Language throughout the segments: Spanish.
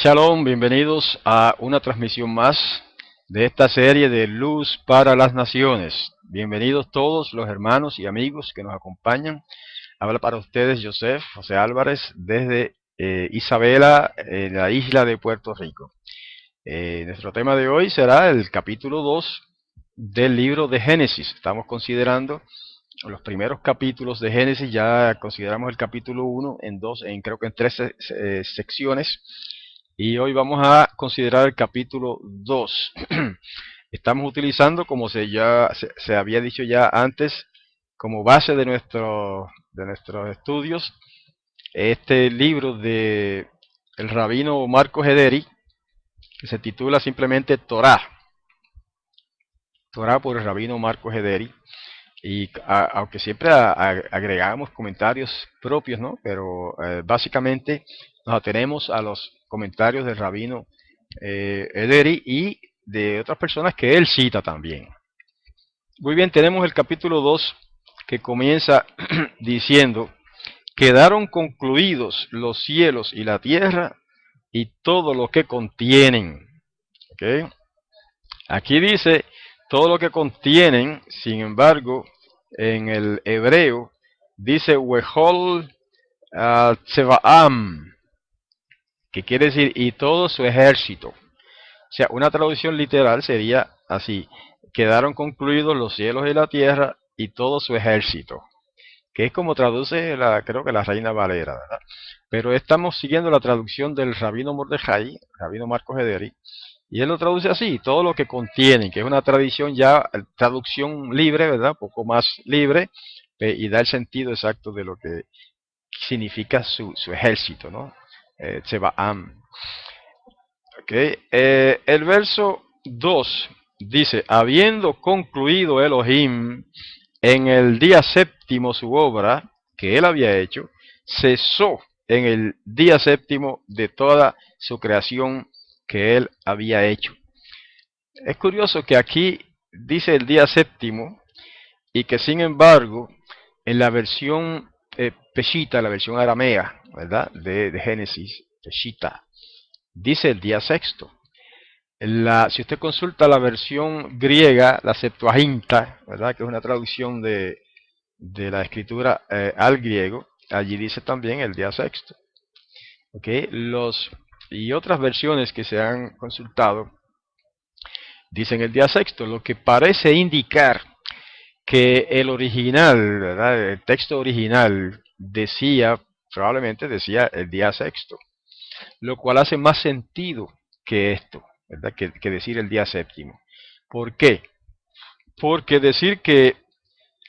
Shalom, bienvenidos a una transmisión más de esta serie de Luz para las Naciones. Bienvenidos todos los hermanos y amigos que nos acompañan. Habla para ustedes José Álvarez, desde Isabela, en la isla de Puerto Rico. Nuestro tema de hoy será el capítulo 2 del libro de Génesis. Estamos considerando los primeros capítulos de Génesis. Ya consideramos el capítulo 1 creo que en tres secciones. Y hoy vamos a considerar el capítulo 2. Estamos utilizando, como se había dicho ya antes, como base de nuestros estudios, este libro de el rabino Marcos Ederi, que se titula simplemente Torá. Torá por el rabino Marcos Ederi. Y aunque siempre agregamos comentarios propios, ¿no? Pero básicamente nos atenemos a los comentarios del rabino Ederi y de otras personas que él cita también. Muy bien, tenemos el capítulo 2 que comienza diciendo: quedaron concluidos los cielos y la tierra y todo lo que contienen. ¿Okay? Aquí dice todo lo que contienen. Sin embargo, en el hebreo dice Wehol Tsevaam, que quiere decir y todo su ejército. O sea, una traducción literal sería así: quedaron concluidos los cielos y la tierra y todo su ejército, que es como traduce creo que la Reina Valera, ¿verdad? Pero estamos siguiendo la traducción del rabino Mordejai, rabino Marcos Ederi, y él lo traduce así: todo lo que contienen, que es una traducción libre, ¿verdad? Poco más libre, y da el sentido exacto de lo que significa su ejército, ¿no? Tsebaam. Okay. El verso 2 dice: habiendo concluido Elohim en el día séptimo su obra que él había hecho, cesó en el día séptimo de toda su creación que él había hecho. Es curioso que aquí dice el día séptimo y que sin embargo en la versión Peshita, la versión aramea, ¿verdad? De Génesis, Peshita, dice el día sexto. Si usted consulta la versión griega, la Septuaginta, ¿verdad? Que es una traducción de la escritura al griego, allí dice también el día sexto. ¿Okay? Y otras versiones que se han consultado dicen el día sexto, lo que parece indicar que el original, ¿verdad? El texto original probablemente decía el día sexto, lo cual hace más sentido que esto, ¿verdad? Que decir el día séptimo. ¿Por qué? Porque decir que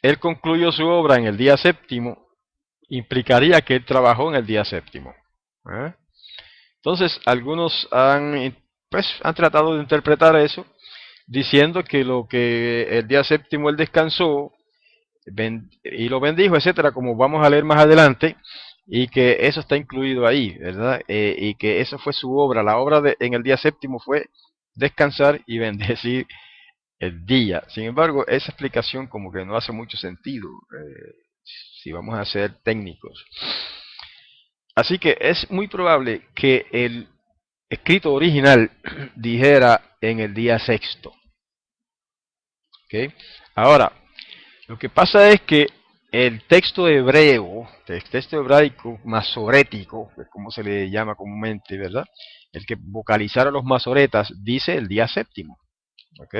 él concluyó su obra en el día séptimo implicaría que él trabajó en el día séptimo. ¿Eh? Entonces, algunos han tratado de interpretar eso diciendo que lo que el día séptimo él descansó y lo bendijo, etcétera, como vamos a leer más adelante, y que eso está incluido ahí, ¿verdad? Y que eso fue su obra. La obra en el día séptimo fue descansar y bendecir el día. Sin embargo, esa explicación como que no hace mucho sentido, si vamos a ser técnicos. Así que es muy probable que el escrito original dijera en el día sexto. ¿Okay? Ahora, lo que pasa es que el texto hebreo, el texto hebraico masorético, que es como se le llama comúnmente, ¿verdad? El que vocalizaron los masoretas, dice el día séptimo. ¿Ok?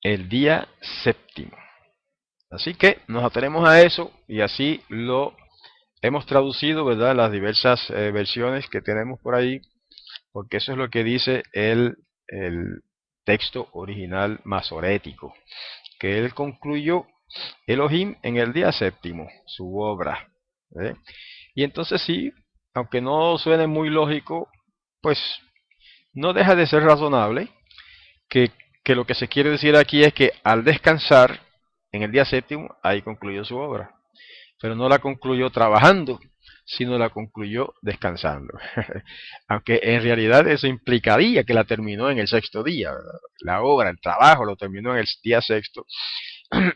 El día séptimo. Así que nos atenemos a eso y así lo hemos traducido, ¿verdad? Las diversas versiones que tenemos por ahí, porque eso es lo que dice el texto original masorético, que él concluyó Elohim en el día séptimo, su obra. ¿Eh? Y entonces sí, aunque no suene muy lógico, pues no deja de ser razonable que, que lo que se quiere decir aquí es que al descansar en el día séptimo, ahí concluyó su obra. Pero no la concluyó trabajando, sino la concluyó descansando. Aunque en realidad eso implicaría que la terminó en el sexto día, ¿verdad? La obra, el trabajo lo terminó en el día sexto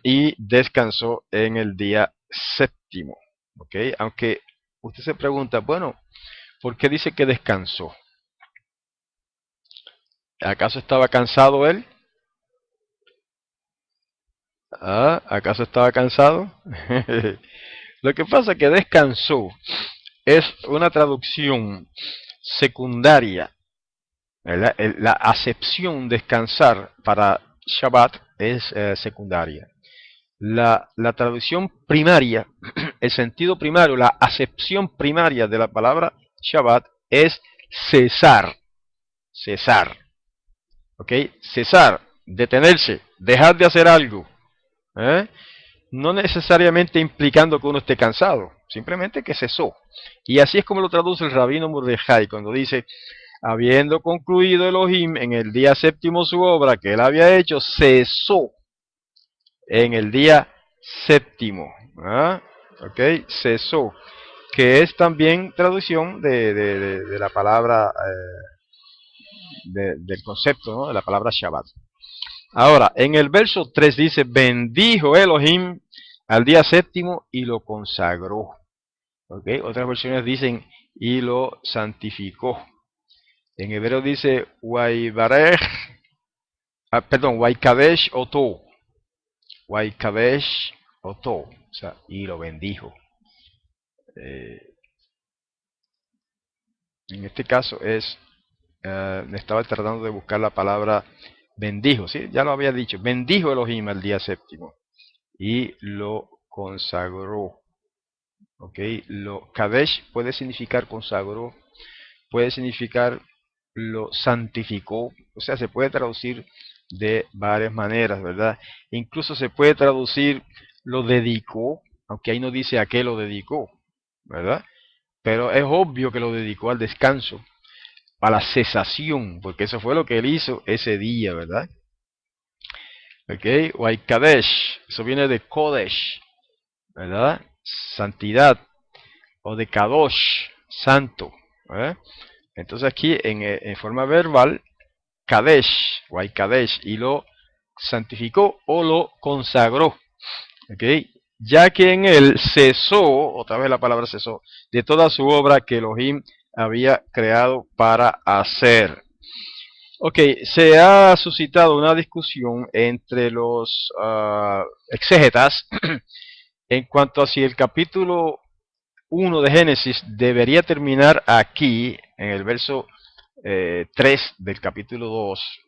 y descansó en el día séptimo. ¿Okay? Aunque usted se pregunta, bueno, ¿Por qué dice que descansó? ¿Acaso estaba cansado él? ¿Ah? ¿Acaso estaba cansado? Lo que pasa es que descansó es una traducción secundaria, ¿verdad? La acepción descansar para Shabbat es secundaria. La traducción primaria, el sentido primario, la acepción primaria de la palabra Shabbat es cesar, cesar, ¿ok? Cesar, detenerse, dejar de hacer algo, ¿eh? No necesariamente implicando que uno esté cansado, simplemente que cesó. Y así es como lo traduce el rabino Mordejai cuando dice, habiendo concluido Elohim en el día séptimo su obra que él había hecho, cesó en el día séptimo. ¿Ah? ¿Ok? Cesó, que es también traducción de la palabra, del concepto, ¿no? De la palabra Shabbat. Ahora, en el verso 3 dice, bendijo Elohim al día séptimo y lo consagró. ¿Okay? Otras versiones dicen, y lo santificó. En hebreo dice, Waibarej, Waikadesh Oto. Waikadesh Oto. O sea, y lo bendijo. Eh, en este caso estaba tratando de buscar la palabra bendijo, ¿sí? Ya lo había dicho, bendijo Elohim al día séptimo y lo consagró. ¿Ok? Kadesh puede significar consagró, puede significar lo santificó, o sea, se puede traducir de varias maneras, ¿verdad? Incluso se puede traducir lo dedicó, aunque ahí no dice a qué lo dedicó, ¿verdad? Pero es obvio que lo dedicó al descanso, a la cesación, porque eso fue lo que él hizo ese día, ¿verdad? ¿Ok? Kadesh, eso viene de Kodesh, ¿verdad? Santidad, o de Kadosh, santo, ¿eh? Entonces aquí en forma verbal, Kadesh, o Kadesh, y lo santificó o lo consagró, ¿ok? Ya que en él cesó, otra vez la palabra cesó, de toda su obra que Elohim había creado para hacer. Ok, se ha suscitado una discusión entre los exégetas en cuanto a si el capítulo 1 de Génesis debería terminar aquí, en el verso 3 del capítulo 2,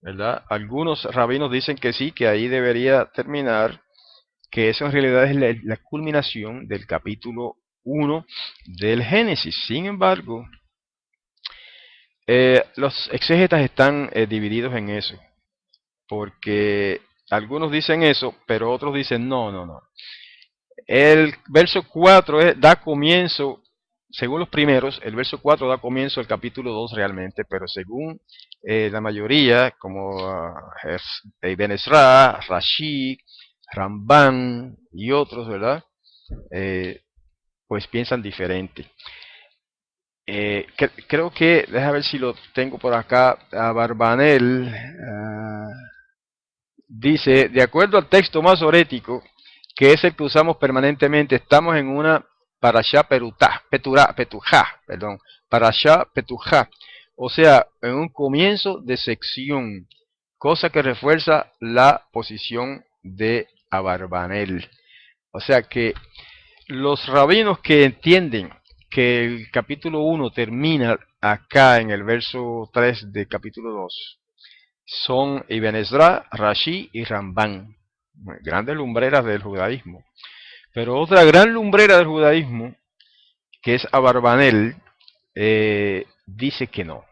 ¿verdad? Algunos rabinos dicen que sí, que ahí debería terminar, que eso en realidad es la culminación del capítulo 1 del Génesis. Sin embargo, los exégetas están divididos en eso, porque algunos dicen eso, pero otros dicen no, no, no. El verso 4 da comienzo, según los primeros, el verso 4 da comienzo al capítulo 2 realmente, pero según la mayoría, como Ibn Ezra, Rashi, Ramban y otros, ¿verdad? Pues piensan diferente. Creo que, déjame ver si lo tengo por acá, a Barbanel dice, de acuerdo al texto masorético, que es el que usamos permanentemente, estamos en una parashá petujá, perdón, parashá petujá, o sea, en un comienzo de sección, cosa que refuerza la posición de Abarbanel. O sea que los rabinos que entienden que el capítulo 1 termina acá en el verso 3 del capítulo 2, son Ibn Ezra, Rashi y Ramban, grandes lumbreras del judaísmo. Pero otra gran lumbrera del judaísmo, que es Abarbanel, dice que no.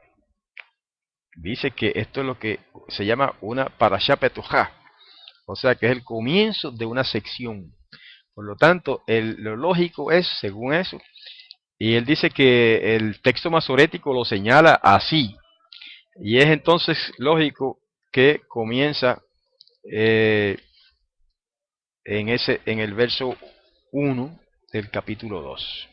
Dice que esto es lo que se llama una parashá petujá, o sea que es el comienzo de una sección. Por lo tanto, lo lógico es, según eso, y él dice que el texto masorético lo señala así, y es entonces lógico que comienza eh, en el verso 1 del capítulo 2.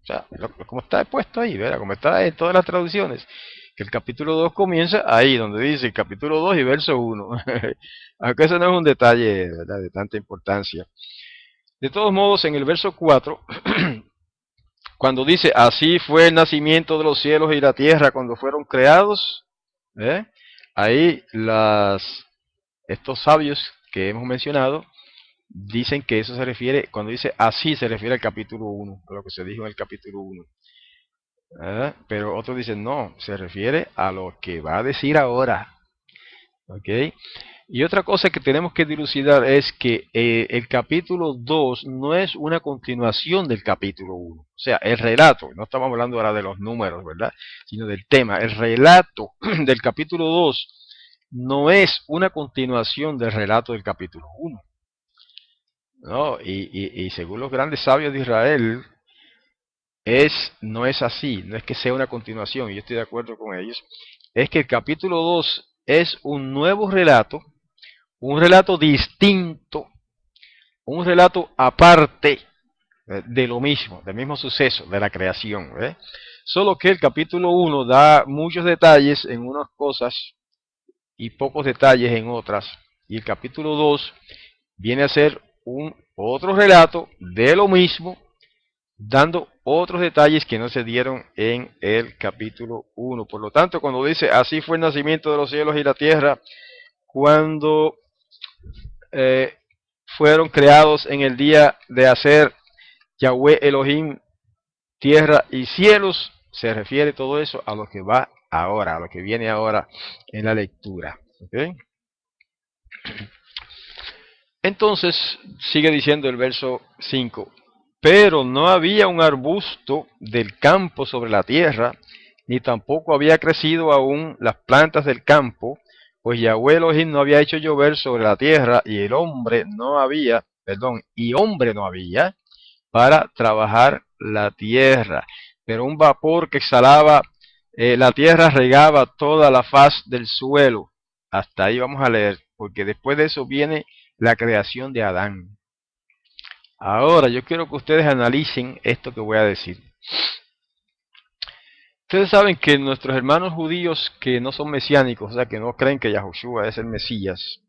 O sea, como está puesto ahí, ¿verdad? Como está en todas las traducciones, que el capítulo 2 comienza ahí, donde dice el capítulo 2 y verso 1. Aunque eso no es un detalle, ¿verdad?, de tanta importancia. De todos modos, en el verso 4 cuando dice, así fue el nacimiento de los cielos y la tierra cuando fueron creados, ¿eh? Ahí estos sabios que hemos mencionado dicen que eso se refiere, cuando dice así, se refiere al capítulo 1, a lo que se dijo en el capítulo 1. Pero otros dicen, no, se refiere a lo que va a decir ahora. ¿Ok? Y otra cosa que tenemos que dilucidar es que el capítulo 2 no es una continuación del capítulo 1. O sea, el relato, no estamos hablando ahora de los números, ¿verdad? Sino del tema. El relato del capítulo 2 no es una continuación del relato del capítulo 1. ¿No? Y según los grandes sabios de Israel, no es así, no es que sea una continuación, y yo estoy de acuerdo con ellos, es que el capítulo 2 es un nuevo relato, un relato distinto, un relato aparte de lo mismo, del mismo suceso, de la creación. Solo que el capítulo 1 da muchos detalles en unas cosas y pocos detalles en otras, y el capítulo 2 viene a ser otro relato de lo mismo, dando otros detalles que no se dieron en el capítulo 1. Por lo tanto, cuando dice, así fue el nacimiento de los cielos y la tierra, cuando eh, fueron creados en el día de hacer Yahweh Elohim tierra y cielos, se refiere todo eso a lo que va ahora, a lo que viene ahora en la lectura. ¿Okay? Entonces, sigue diciendo el verso 5, pero no había un arbusto del campo sobre la tierra, ni tampoco había crecido aún las plantas del campo, pues Yahweh Elohim no había hecho llover sobre la tierra, y hombre no había para trabajar la tierra. Pero un vapor que exhalaba la tierra regaba toda la faz del suelo. Hasta ahí vamos a leer, porque después de eso viene la creación de Adán. Ahora yo quiero que ustedes analicen esto que voy a decir. Ustedes saben que nuestros hermanos judíos que no son mesiánicos, o sea, que no creen que Yahushua es el Mesías,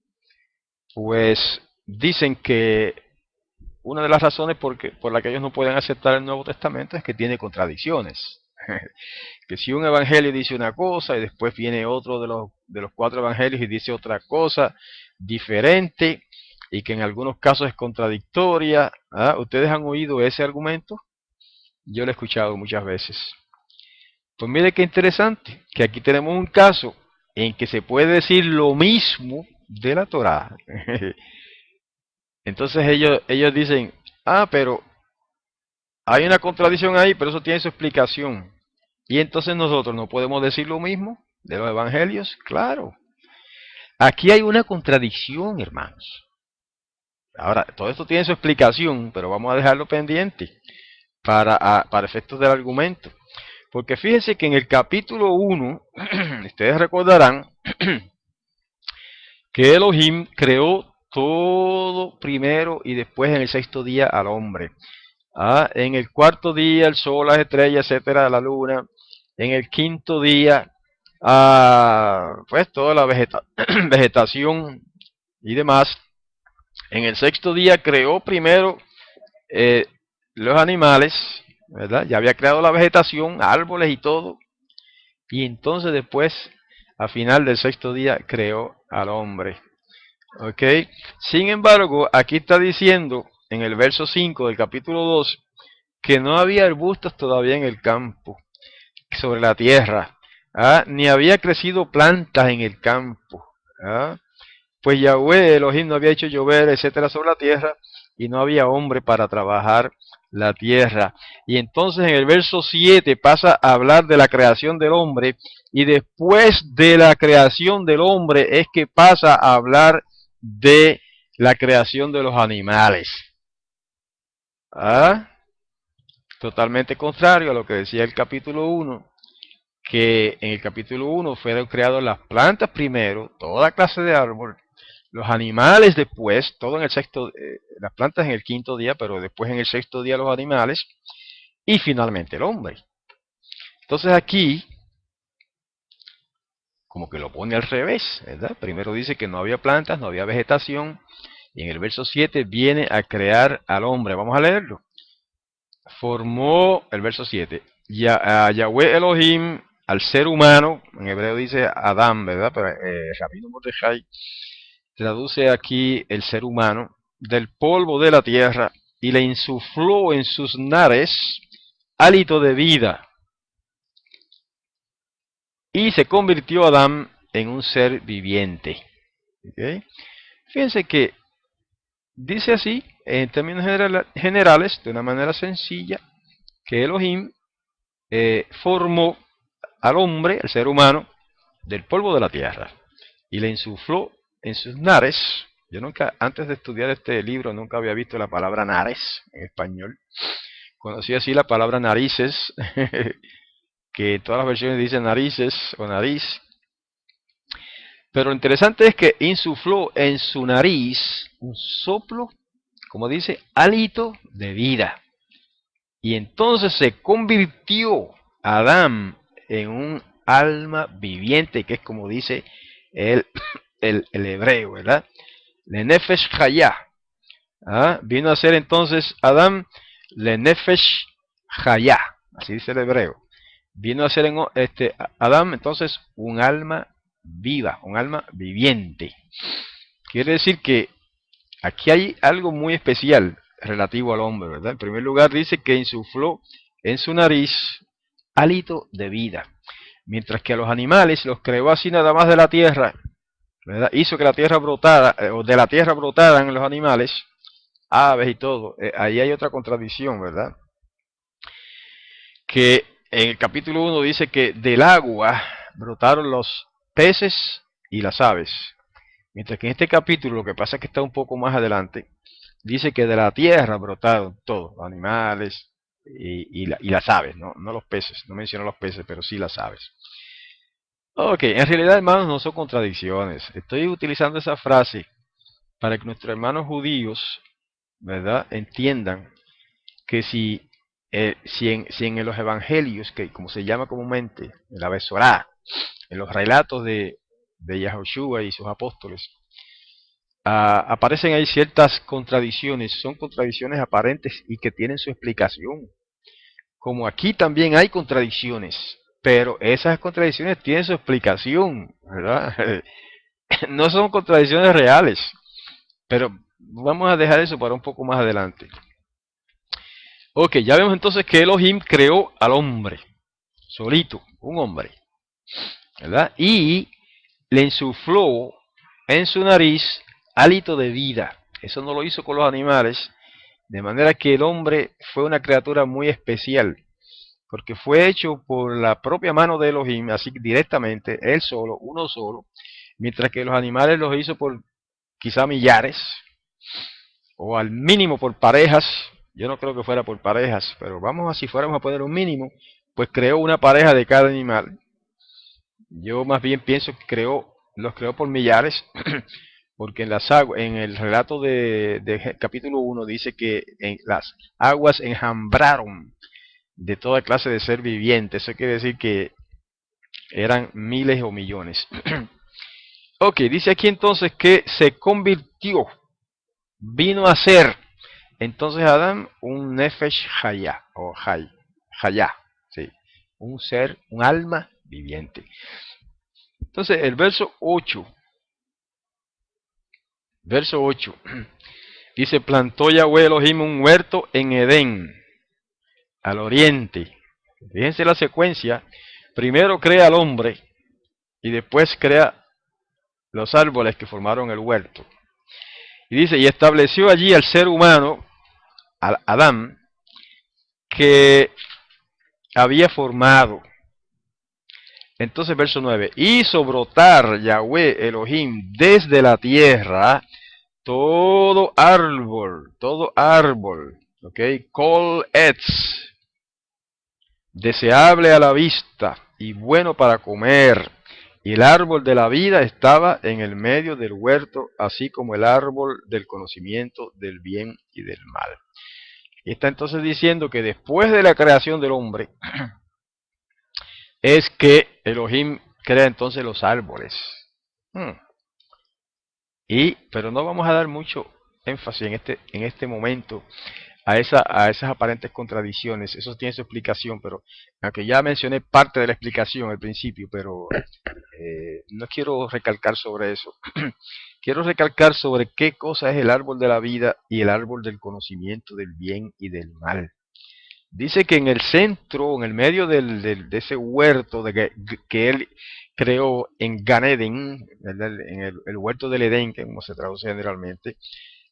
pues dicen que una de las razones por la que ellos no pueden aceptar el Nuevo Testamento es que tiene contradicciones. Que si un evangelio dice una cosa y después viene otro de los 4 evangelios y dice otra cosa diferente, y que en algunos casos es contradictoria. ¿Ustedes han oído ese argumento? Yo lo he escuchado muchas veces. Pues mire qué interesante, que aquí tenemos un caso en que se puede decir lo mismo de la Torá. Entonces ellos dicen, pero hay una contradicción ahí, pero eso tiene su explicación. Y entonces nosotros no podemos decir lo mismo de los evangelios. Claro. Aquí hay una contradicción, hermanos. Ahora, todo esto tiene su explicación, pero vamos a dejarlo pendiente para efectos del argumento. Porque fíjense que en el capítulo 1, ustedes recordarán que Elohim creó todo primero y después en el 6º día al hombre. En el 4º día el sol, las estrellas, etcétera, la luna. En el 5º día, pues toda la vegetación y demás. En el 6º día creó primero los animales, ¿verdad? Ya había creado la vegetación, árboles y todo. Y entonces después, a final del 6º día, creó al hombre. ¿Ok? Sin embargo, aquí está diciendo, en el verso 5 del capítulo 2, que no había arbustos todavía en el campo, sobre la tierra, ni había crecido plantas en el campo. Pues Yahweh Elohim no había hecho llover, etcétera, sobre la tierra, y no había hombre para trabajar la tierra. Y entonces en el verso 7 pasa a hablar de la creación del hombre, y después de la creación del hombre es que pasa a hablar de la creación de los animales. Totalmente contrario a lo que decía el capítulo 1, que en el capítulo 1 fueron creadas las plantas primero, toda clase de árbol, los animales después, todo en el las plantas en el 5º día, pero después en el 6º día los animales, y finalmente el hombre. Entonces aquí, como que lo pone al revés, ¿verdad? Primero dice que no había plantas, no había vegetación, y en el verso 7 viene a crear al hombre. Vamos a leerlo. formó, el verso 7, a Yahweh Elohim, al ser humano, en hebreo dice Adán, ¿verdad? Pero Rabino Mordejai traduce aquí el ser humano, del polvo de la tierra, y le insufló en sus nares hálito de vida, y se convirtió Adán en un ser viviente. ¿Okay? Fíjense que dice así, en términos generales, de una manera sencilla, que Elohim formó al hombre, el ser humano, del polvo de la tierra, y le insufló en sus nares. Yo nunca, antes de estudiar este libro, nunca había visto la palabra nares en español. Conocí así la palabra narices, que todas las versiones dicen narices o nariz. Pero lo interesante es que insufló en su nariz un soplo, como dice, hálito de vida. Y entonces se convirtió Adán en un alma viviente, que es como dice el, el hebreo, ¿verdad? Lenefesh Hayah. Vino a ser entonces Adán Lenefesh Hayah, así dice el hebreo. Vino a ser Adán entonces un alma viva, un alma viviente. Quiere decir que aquí hay algo muy especial relativo al hombre, ¿verdad? En primer lugar dice que insufló en su nariz hálito de vida, mientras que a los animales los creó así nada más de la tierra, ¿verdad? Hizo que la tierra brotara, o de la tierra brotaran los animales, aves y todo. Ahí hay otra contradicción, ¿verdad? Que en el capítulo 1 dice que del agua brotaron los peces y las aves. Mientras que en este capítulo, lo que pasa es que está un poco más adelante, dice que de la tierra brotaron todos, los animales y las aves, ¿no? No los peces, no menciono los peces, pero sí las aves. Ok, en realidad, hermanos, no son contradicciones. Estoy utilizando esa frase para que nuestros hermanos judíos, ¿verdad?, entiendan que si en los evangelios, que como se llama comúnmente, en la Besorá, en los relatos de Yahushua y sus apóstoles, aparecen ahí ciertas contradicciones, son contradicciones aparentes y que tienen su explicación. Como aquí también hay contradicciones, pero esas contradicciones tienen su explicación, ¿verdad? No son contradicciones reales, pero vamos a dejar eso para un poco más adelante. Ok, ya vemos entonces que Elohim creó al hombre, solito, un hombre, ¿verdad? Y le insufló en su nariz hálito de vida. Eso no lo hizo con los animales, de manera que el hombre fue una criatura muy especial, porque fue hecho por la propia mano de Elohim, así directamente, él solo, uno solo, mientras que los animales los hizo por quizá millares, o al mínimo por parejas. Yo no creo que fuera por parejas, pero vamos a, si fuéramos a poner un mínimo, pues creó una pareja de cada animal. Yo más bien pienso que los creó por millares, porque en el relato de capítulo 1 dice que las aguas enjambraron de toda clase de ser viviente. Eso quiere decir que eran miles o millones. Ok, dice aquí entonces que se convirtió, vino a ser entonces Adán un Nefesh Hayah, o Hayah, sí, un ser, un alma viviente. Entonces el verso 8, dice, plantó Yahweh Elohim un huerto en Edén, al oriente. Fíjense la secuencia, primero crea al hombre y después crea los árboles que formaron el huerto. Y dice, y estableció allí al ser humano, al Adán, que había formado. Entonces, verso 9, hizo brotar Yahweh Elohim desde la tierra todo árbol, ok, kol etz, deseable a la vista y bueno para comer. Y el árbol de la vida estaba en el medio del huerto, así como el árbol del conocimiento del bien y del mal. Y está entonces diciendo que después de la creación del hombre, es que Elohim crea entonces los árboles. Pero no vamos a dar mucho énfasis en este momento a esas aparentes contradicciones. Eso tiene su explicación, pero aunque ya mencioné parte de la explicación al principio, pero no quiero recalcar sobre eso. Quiero recalcar sobre qué cosa es el árbol de la vida y el árbol del conocimiento del bien y del mal. Dice que en el centro, en el medio de ese huerto que él creó en Gan Eden, en el huerto del Edén, que como se traduce generalmente,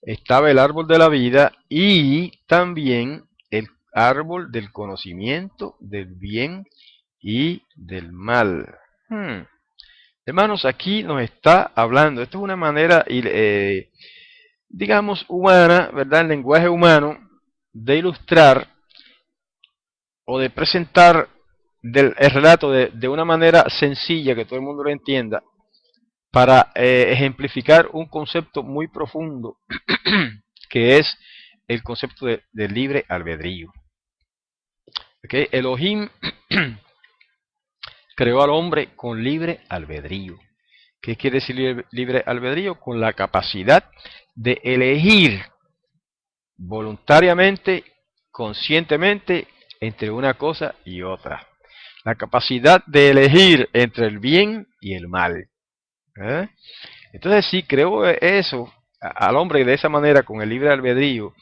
estaba el árbol de la vida y también el árbol del conocimiento del bien y del mal. Hermanos, aquí nos está hablando, esto es una manera, digamos, humana, ¿verdad? El lenguaje humano de ilustrar o de presentar el relato de una manera sencilla que todo el mundo lo entienda para ejemplificar un concepto muy profundo que es el concepto de libre albedrío. ¿Okay? Elohim creó al hombre con libre albedrío. ¿Qué quiere decir libre albedrío? Con la capacidad de elegir voluntariamente, conscientemente, entre una cosa y otra. La capacidad de elegir entre el bien y el mal. Entonces, si creó eso al hombre de esa manera, con el libre albedrío,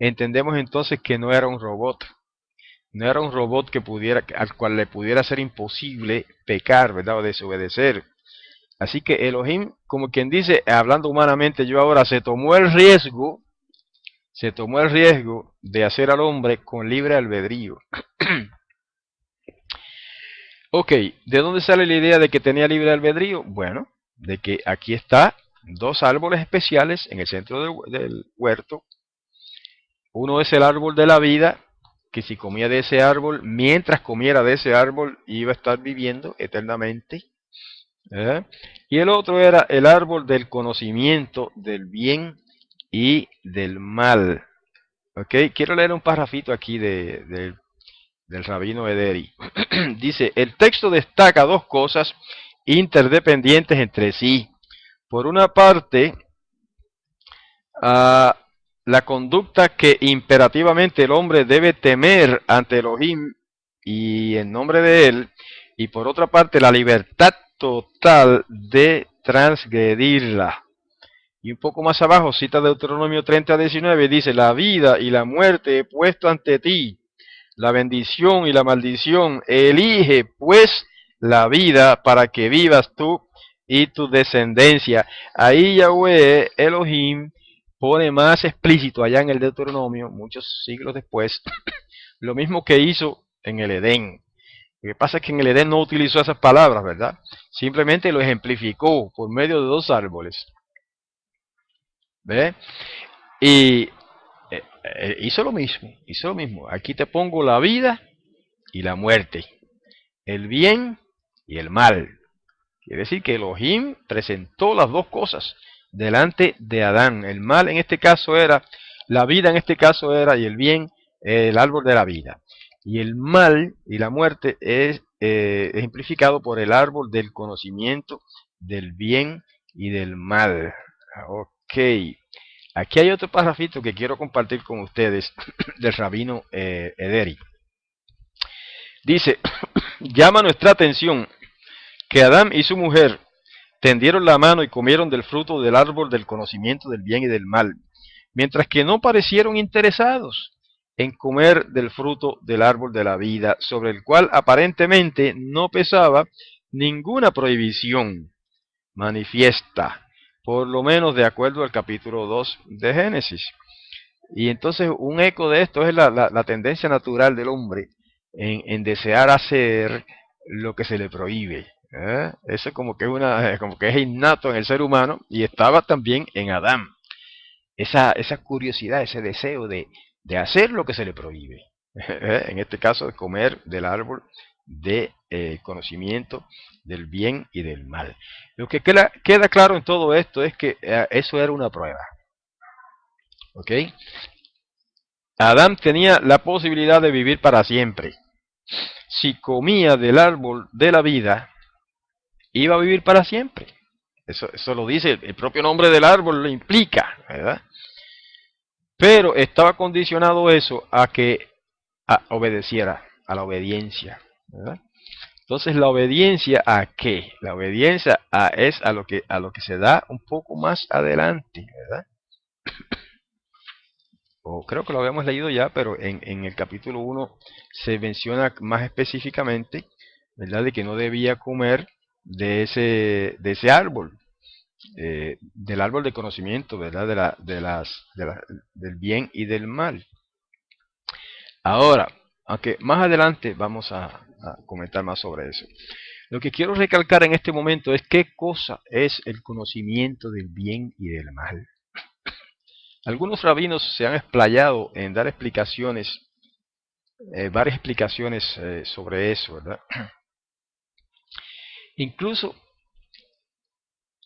entendemos entonces que no era un robot. No era un robot al cual le pudiera ser imposible pecar, ¿verdad? O desobedecer. Así que Elohim, como quien dice, hablando humanamente, yo ahora se tomó el riesgo de hacer al hombre con libre albedrío. Ok, ¿de dónde sale la idea de que tenía libre albedrío? Bueno, de que aquí está dos árboles especiales en el centro del huerto. Uno es el árbol de la vida, que si comía de ese árbol, mientras comiera de ese árbol, iba a estar viviendo eternamente. Y el otro era el árbol del conocimiento del bien y del mal. Okay, quiero leer un parrafito aquí del rabino Ederi. Dice, el texto destaca dos cosas interdependientes entre sí. Por una parte, la conducta que imperativamente el hombre debe temer ante Elohim y en nombre de él, y por otra parte, la libertad total de transgredirla. Y un poco más abajo cita Deuteronomio 30:19, dice, la vida y la muerte he puesto ante ti, la bendición y la maldición, elige pues la vida para que vivas tú y tu descendencia. Ahí Yahweh Elohim pone más explícito allá en el Deuteronomio, muchos siglos después, lo mismo que hizo en el Edén. Lo que pasa es que en el Edén no utilizó esas palabras, ¿verdad? Simplemente lo ejemplificó por medio de dos árboles. ¿Ve? Y hizo lo mismo. Aquí te pongo la vida y la muerte, el bien y el mal. Quiere decir que Elohim presentó las dos cosas delante de Adán. El mal en este caso era, la vida en este caso era, y el bien, el árbol de la vida. Y el mal y la muerte es ejemplificado por el árbol del conocimiento del bien y del mal. Ok. Aquí hay otro parrafito que quiero compartir con ustedes del rabino Ederi. Dice, llama nuestra atención que Adán y su mujer tendieron la mano y comieron del fruto del árbol del conocimiento del bien y del mal, mientras que no parecieron interesados en comer del fruto del árbol de la vida, sobre el cual aparentemente no pesaba ninguna prohibición manifiesta, por lo menos de acuerdo al capítulo 2 de Génesis. Y entonces un eco de esto es la tendencia natural del hombre en desear hacer lo que se le prohíbe. Eso como que como que es innato en el ser humano y estaba también en Adán. Esa curiosidad, ese deseo de hacer lo que se le prohíbe. En este caso, de comer del árbol de conocimiento del bien y del mal. Lo que queda claro en todo esto es que eso era una prueba. ¿Ok? Adán tenía la posibilidad de vivir para siempre. Si comía del árbol de la vida, iba a vivir para siempre. Eso lo dice el propio nombre del árbol, lo implica, ¿verdad? Pero estaba condicionado eso a que obedeciera, a la obediencia, ¿verdad? Entonces, ¿la obediencia a qué? La obediencia es a lo que se da un poco más adelante, ¿verdad? O creo que lo habíamos leído ya, pero en el capítulo 1 se menciona más específicamente, ¿verdad? De que no debía comer de ese árbol, del árbol de conocimiento, ¿verdad? Del bien y del mal. Ahora, aunque más adelante vamos a comentar más sobre eso. Lo que quiero recalcar en este momento es qué cosa es el conocimiento del bien y del mal. Algunos rabinos se han explayado en dar explicaciones, varias explicaciones sobre eso, ¿verdad? Incluso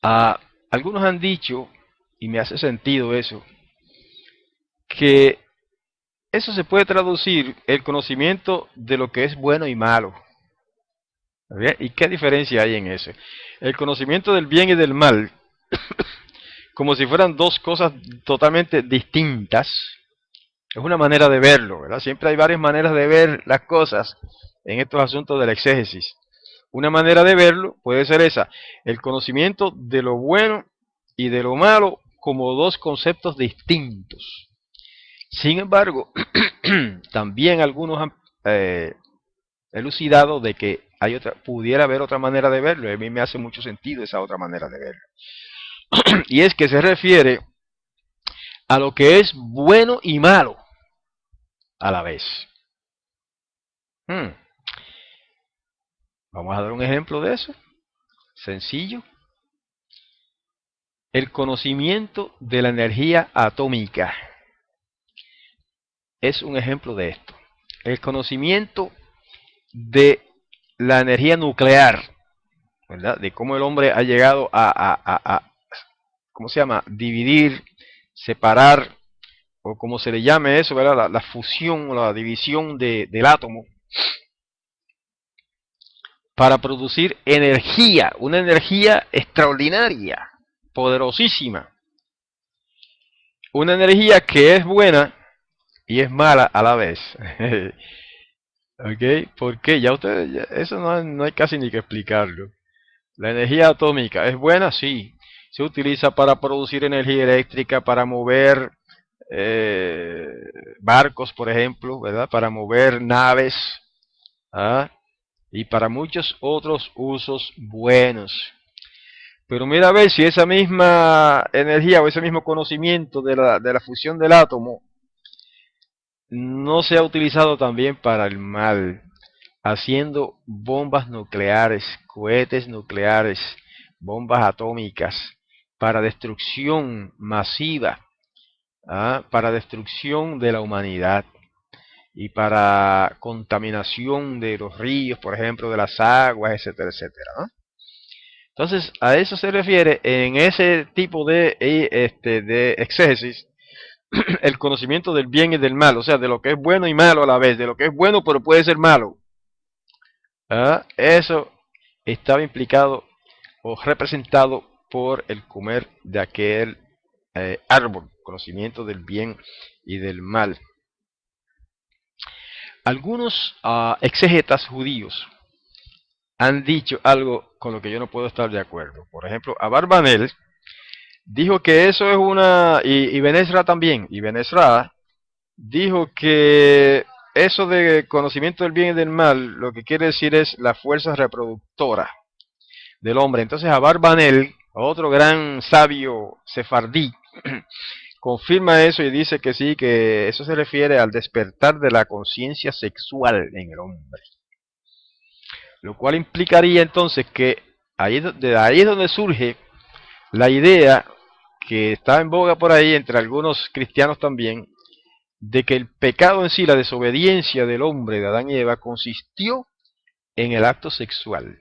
algunos han dicho, y me hace sentido eso, que eso se puede traducir el conocimiento de lo que es bueno y malo. ¿Bien? ¿Y qué diferencia hay en eso? El conocimiento del bien y del mal, como si fueran dos cosas totalmente distintas, es una manera de verlo, ¿verdad? Siempre hay varias maneras de ver las cosas en estos asuntos del exégesis. Una manera de verlo puede ser esa, el conocimiento de lo bueno y de lo malo como dos conceptos distintos. Sin embargo, también algunos han elucidado de que pudiera haber otra manera de verlo, y a mí me hace mucho sentido esa otra manera de verlo. Y es que se refiere a lo que es bueno y malo a la vez. Hmm. Vamos a dar un ejemplo de eso, sencillo. El conocimiento de la energía atómica es un ejemplo de esto. El conocimiento de la energía nuclear, ¿verdad? De cómo el hombre ha llegado a ¿cómo se llama? Dividir, separar, o como se le llame eso, ¿verdad? La fusión o la división del átomo para producir energía, una energía extraordinaria, poderosísima. Una energía que es buena y es mala a la vez. ¿Ok? ¿Por qué? Ya ustedes, eso no hay casi ni que explicarlo. La energía atómica es buena, sí. Se utiliza para producir energía eléctrica, para mover eh, barcos, por ejemplo, ¿verdad? Para mover naves, ¿ah? Y para muchos otros usos buenos. Pero mira a ver si esa misma energía o ese mismo conocimiento de la fusión del átomo no se ha utilizado también para el mal, haciendo bombas nucleares, cohetes nucleares, bombas atómicas, para destrucción masiva, para destrucción de la humanidad y para contaminación de los ríos, por ejemplo, de las aguas, etcétera, etcétera, ¿no? Entonces, a eso se refiere en ese tipo de exégesis, el conocimiento del bien y del mal, o sea, de lo que es bueno y malo a la vez, de lo que es bueno pero puede ser malo. Eso estaba implicado o representado por el comer de aquel árbol, conocimiento del bien y del mal. Algunos exégetas judíos han dicho algo con lo que yo no puedo estar de acuerdo. Por ejemplo, Abarbanel dijo que eso es y Benesra también, y Benesra dijo que eso de conocimiento del bien y del mal, lo que quiere decir es la fuerza reproductora del hombre. Entonces Abarbanel, otro gran sabio sefardí, confirma eso y dice que sí, que eso se refiere al despertar de la conciencia sexual en el hombre. Lo cual implicaría entonces que de ahí es donde surge la idea que está en boga por ahí entre algunos cristianos también, de que el pecado en sí, la desobediencia del hombre de Adán y Eva, consistió en el acto sexual.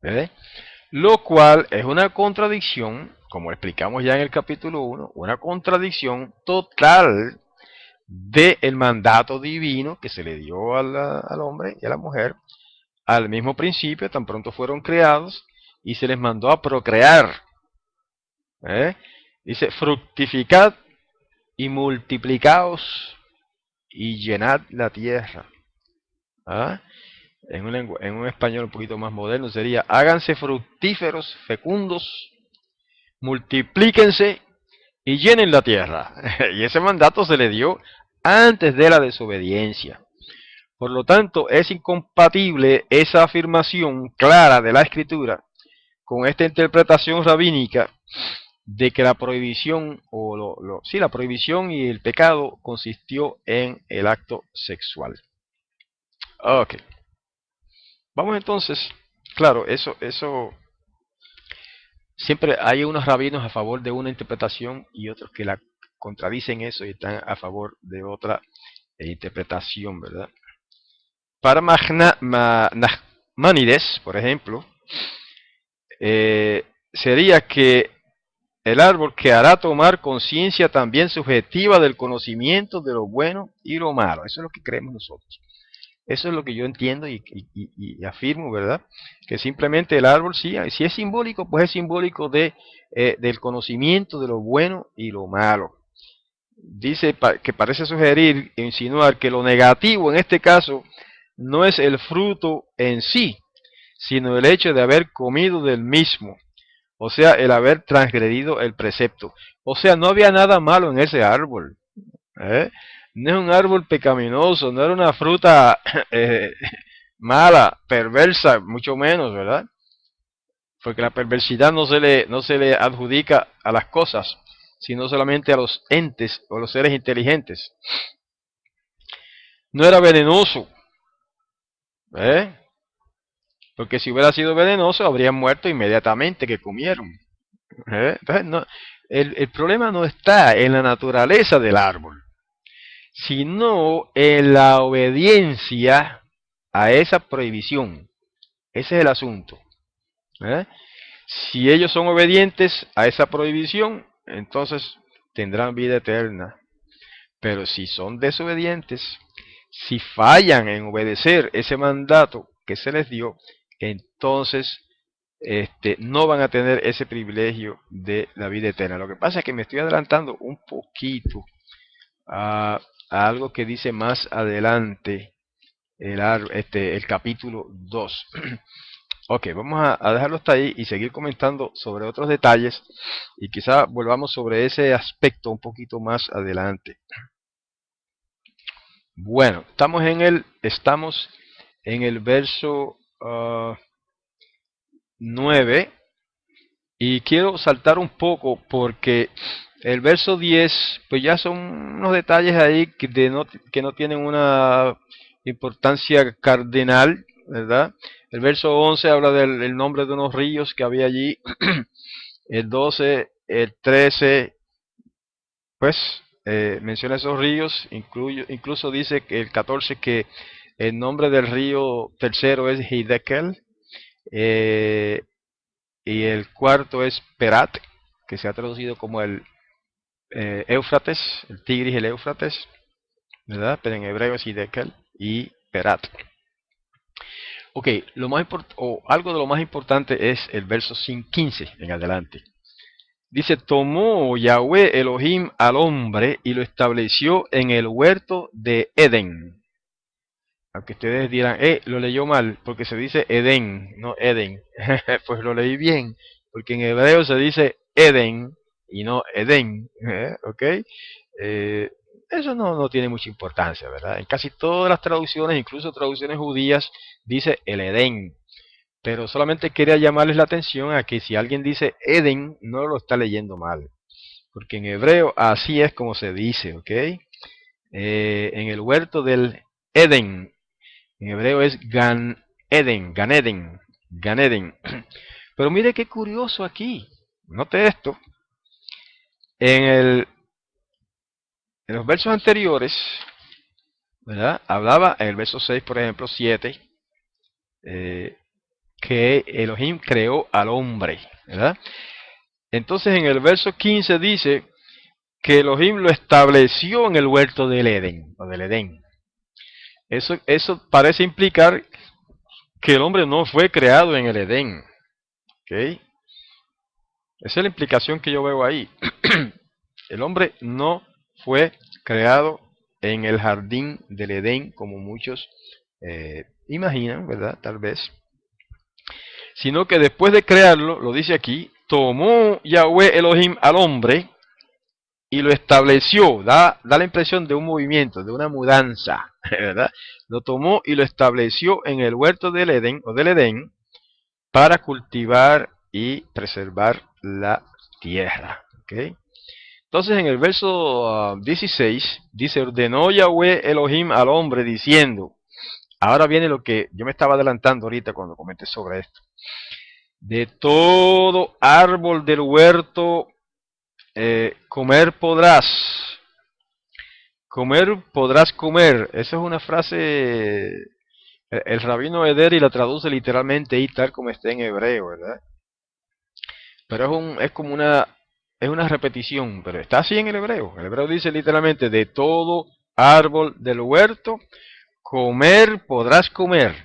¿Verdad? Lo cual es una contradicción, como explicamos ya en el capítulo 1, una contradicción total del mandato divino que se le dio al hombre y a la mujer al mismo principio, tan pronto fueron creados, y se les mandó a procrear. ¿Eh? Dice, fructificad y multiplicaos y llenad la tierra. ¿Ah? En un español un poquito más moderno sería, háganse fructíferos, fecundos, multiplíquense y llenen la tierra. Y ese mandato se le dio antes de la desobediencia. Por lo tanto, es incompatible esa afirmación clara de la Escritura con esta interpretación rabínica de que la prohibición, sí, la prohibición y el pecado consistió en el acto sexual. Ok, vamos entonces, claro, eso, siempre hay unos rabinos a favor de una interpretación y otros que la contradicen eso y están a favor de otra interpretación, ¿verdad? Para Nachmanides, por ejemplo, sería que el árbol que hará tomar conciencia también subjetiva del conocimiento de lo bueno y lo malo. Eso es lo que creemos nosotros. Eso es lo que yo entiendo y afirmo, ¿verdad? Que simplemente el árbol, sí, si es simbólico, pues es simbólico del conocimiento de lo bueno y lo malo. Dice que parece sugerir e insinuar que lo negativo en este caso no es el fruto en sí, sino el hecho de haber comido del mismo. O sea, el haber transgredido el precepto. O sea, no había nada malo en ese árbol. ¿Eh? No es un árbol pecaminoso, no era una fruta mala, perversa, mucho menos, ¿verdad? Porque la perversidad no se le adjudica a las cosas, sino solamente a los entes o los seres inteligentes. No era venenoso, ¿eh? Porque si hubiera sido venenoso, habrían muerto inmediatamente que comieron. Entonces, el problema no está en la naturaleza del árbol, sino en la obediencia a esa prohibición. Ese es el asunto. ¿Eh? Si ellos son obedientes a esa prohibición, entonces tendrán vida eterna. Pero si son desobedientes, si fallan en obedecer ese mandato que se les dio, entonces no van a tener ese privilegio de la vida eterna. Lo que pasa es que me estoy adelantando un poquito a algo que dice más adelante el capítulo 2. Ok, vamos a dejarlo hasta ahí y seguir comentando sobre otros detalles y quizá volvamos sobre ese aspecto un poquito más adelante. Bueno, estamos en el verso 9 y quiero saltar un poco porque el verso 10 pues ya son unos detalles ahí que no tienen una importancia cardinal, ¿verdad? El verso 11 habla del nombre de unos ríos que había allí. El 12, el 13, pues menciona esos ríos. Incluso dice que el 14 que el nombre del río tercero es Hidekel. eh, y el cuarto es Perat, que se ha traducido como el Éufrates, el Tigris, el Éufrates, ¿verdad? Pero en hebreo es Hidekel y Perat. Ok, algo de lo más importante es el verso 15 en adelante. Dice, tomó Yahweh Elohim al hombre y lo estableció en el huerto de Edén. Aunque ustedes dirán, lo leyó mal, porque se dice Edén, no Eden. Pues lo leí bien, porque en hebreo se dice Edén y no Edén. ¿Ok? Eh, Eso no tiene mucha importancia, ¿verdad? En casi todas las traducciones, incluso traducciones judías, dice el Edén. Pero solamente quería llamarles la atención a que si alguien dice Edén, no lo está leyendo mal. Porque en hebreo así es como se dice, ¿ok? En el huerto del Edén, en hebreo es Gan Eden, Gan Eden, Gan Eden. Pero mire qué curioso aquí. Note esto. En, el, en los versos anteriores, ¿verdad? Hablaba en el verso 6, por ejemplo, 7, que Elohim creó al hombre, ¿verdad? Entonces en el verso 15 dice que Elohim lo estableció en el huerto del Edén, o del Edén. Eso parece implicar que el hombre no fue creado en el Edén. ¿Ok? Esa es la implicación que yo veo ahí. El hombre no fue creado en el jardín del Edén, como muchos imaginan, ¿verdad? Tal vez. Sino que después de crearlo, lo dice aquí, tomó Yahweh Elohim al hombre y lo estableció. Da la impresión de un movimiento, de una mudanza, ¿verdad? Lo tomó y lo estableció en el huerto del Edén o del Edén para cultivar y preservar la tierra. ¿Okay? Entonces en el verso 16 dice, ordenó Yahweh Elohim al hombre diciendo, ahora viene lo que yo me estaba adelantando ahorita cuando comenté sobre esto. De todo árbol del huerto comer podrás. Comer podrás comer. Esa es una frase, el rabino Ederi la traduce literalmente y tal como está en hebreo, ¿verdad? Pero es como es una repetición, pero está así en el hebreo. El hebreo dice literalmente, de todo árbol del huerto, comer podrás comer.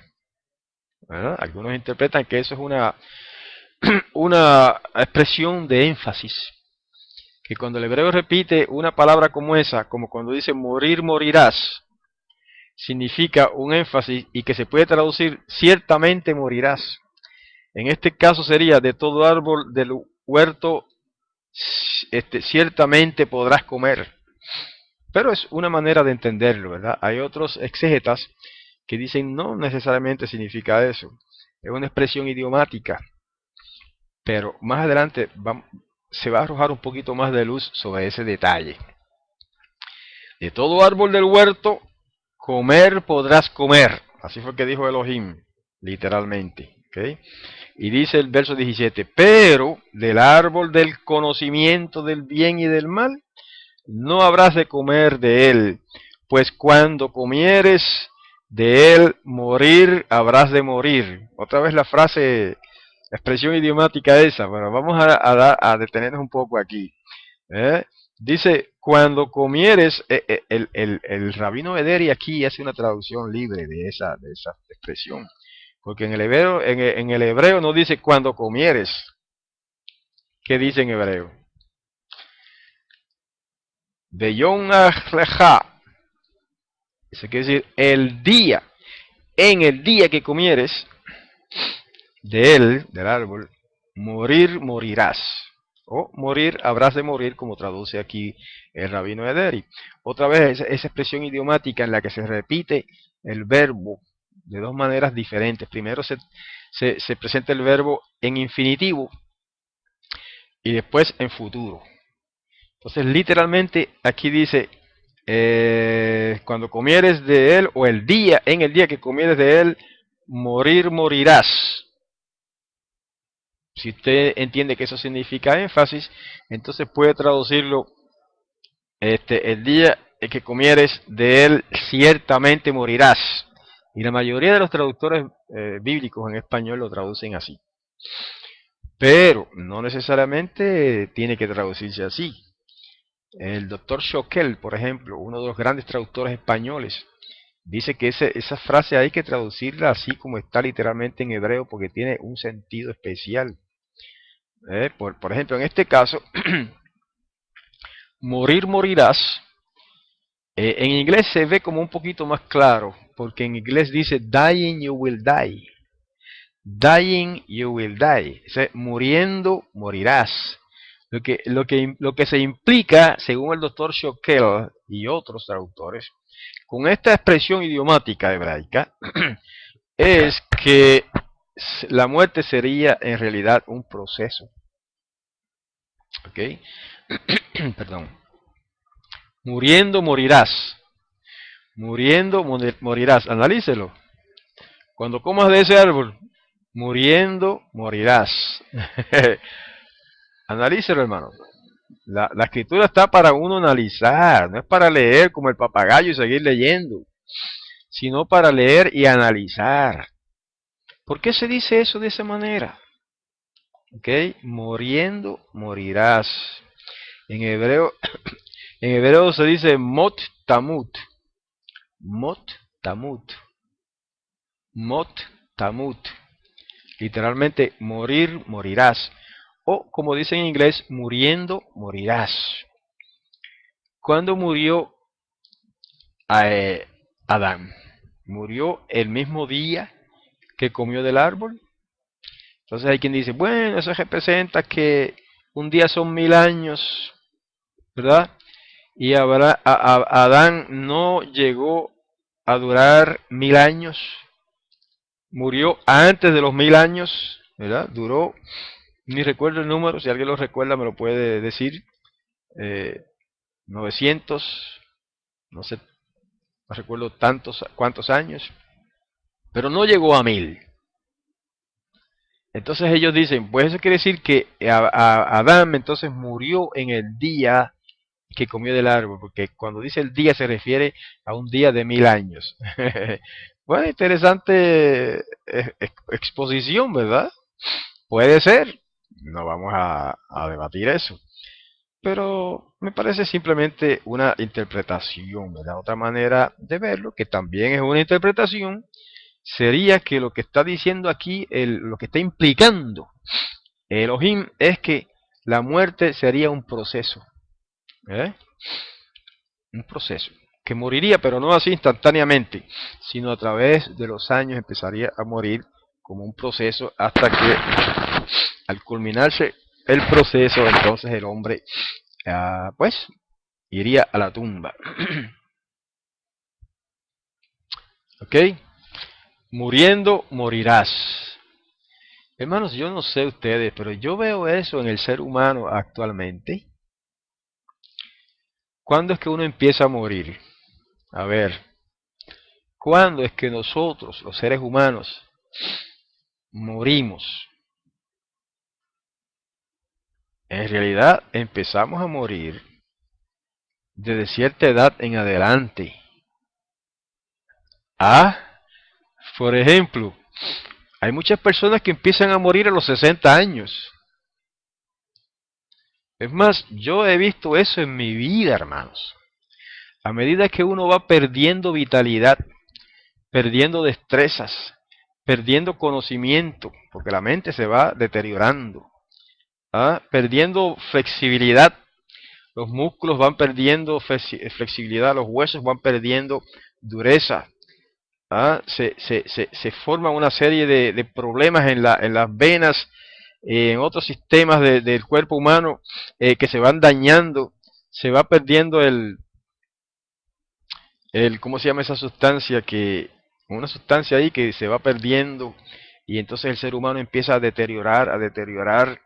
¿Verdad? Algunos interpretan que eso es una expresión de énfasis. Que cuando el hebreo repite una palabra como esa, como cuando dice morir morirás, significa un énfasis y que se puede traducir ciertamente morirás. En este caso sería de todo árbol del huerto ciertamente podrás comer. Pero es una manera de entenderlo, ¿verdad? Hay otros exégetas que dicen no necesariamente significa eso. Es una expresión idiomática. Pero más adelante se va a arrojar un poquito más de luz sobre ese detalle. De todo árbol del huerto, comer podrás comer. Así fue que dijo Elohim, literalmente. ¿Okay? Y dice el verso 17, pero del árbol del conocimiento del bien y del mal, no habrás de comer de él, pues cuando comieres de él, morir habrás de morir. Otra vez la frase, la expresión idiomática esa, pero vamos a detenernos un poco aquí. Dice, cuando comieres, el rabino Ederi aquí hace una traducción libre de esa expresión. Porque en el hebreo no dice cuando comieres. ¿Qué dice en hebreo? De Yom Achlecha. Eso quiere decir el día. En el día que comieres de él, del árbol, morir morirás. O morir habrás de morir, como traduce aquí el rabino Ederi. Otra vez esa expresión idiomática en la que se repite el verbo de dos maneras diferentes. Primero se presenta el verbo en infinitivo y después en futuro. Entonces literalmente aquí dice, cuando comieres de él, o en el día que comieres de él, morir morirás. Si usted entiende que eso significa énfasis, entonces puede traducirlo, el día que comieres de él, ciertamente morirás. Y la mayoría de los traductores bíblicos en español lo traducen así. Pero no necesariamente tiene que traducirse así. El doctor Schokel, por ejemplo, uno de los grandes traductores españoles, dice que esa frase hay que traducirla así como está literalmente en hebreo porque tiene un sentido especial. Por ejemplo, en este caso, morir morirás, en inglés se ve como un poquito más claro, porque en inglés dice dying you will die. Dying you will die. O sea, muriendo morirás. Lo que se implica, según el doctor Schokel y otros traductores, con esta expresión idiomática hebraica, es que la muerte sería en realidad un proceso. ¿Ok? Perdón. Muriendo morirás. Muriendo morirás. Analícelo. Cuando comas de ese árbol, muriendo morirás. Analícelo, hermano. La escritura está para uno analizar, no es para leer como el papagayo y seguir leyendo, sino para leer y analizar. ¿Por qué se dice eso de esa manera? ¿Ok? Muriendo morirás. En hebreo, en hebreo se dice mot tamut. Mot tamut. Mot tamut. Literalmente morir morirás. O como dice en inglés, muriendo morirás. ¿Cuándo murió Adán? ¿Murió el mismo día que comió del árbol? Entonces hay quien dice, bueno, eso representa que un día son 1000 años, ¿verdad? Y Adán no llegó a durar 1000 años, murió antes de los 1000 años, ¿verdad? Duró, ni recuerdo el número, si alguien lo recuerda me lo puede decir, eh, 900, no sé, no recuerdo cuántos años, pero no llegó a 1000. Entonces ellos dicen, pues eso quiere decir que Adán entonces murió en el día que comió del árbol, porque cuando dice el día se refiere a un día de 1000 años. Bueno, interesante exposición, ¿verdad? Puede ser, no vamos a debatir eso, pero me parece simplemente una interpretación, ¿verdad? Otra manera de verlo, que también es una interpretación, sería que lo que está diciendo aquí, lo que está implicando Elohim es que la muerte sería un proceso, ¿eh? Un proceso, que moriría, pero no así instantáneamente, sino a través de los años empezaría a morir como un proceso hasta que al culminarse el proceso, entonces el hombre, pues, iría a la tumba. ¿Ok? Muriendo, morirás. Hermanos, yo no sé ustedes, pero yo veo eso en el ser humano actualmente. ¿Cuándo es que uno empieza a morir? A ver, ¿cuándo es que nosotros, los seres humanos, morimos? En realidad empezamos a morir desde cierta edad en adelante. Por ejemplo, hay muchas personas que empiezan a morir a los 60 años. Es más, yo he visto eso en mi vida, hermanos. A medida que uno va perdiendo vitalidad, perdiendo destrezas, perdiendo conocimiento, porque la mente se va deteriorando, perdiendo flexibilidad, los músculos van perdiendo flexibilidad, los huesos van perdiendo dureza, se forma una serie de problemas en las venas, en otros sistemas del cuerpo humano que se van dañando, se va perdiendo ¿cómo se llama esa sustancia? Una sustancia ahí que se va perdiendo y entonces el ser humano empieza a deteriorar,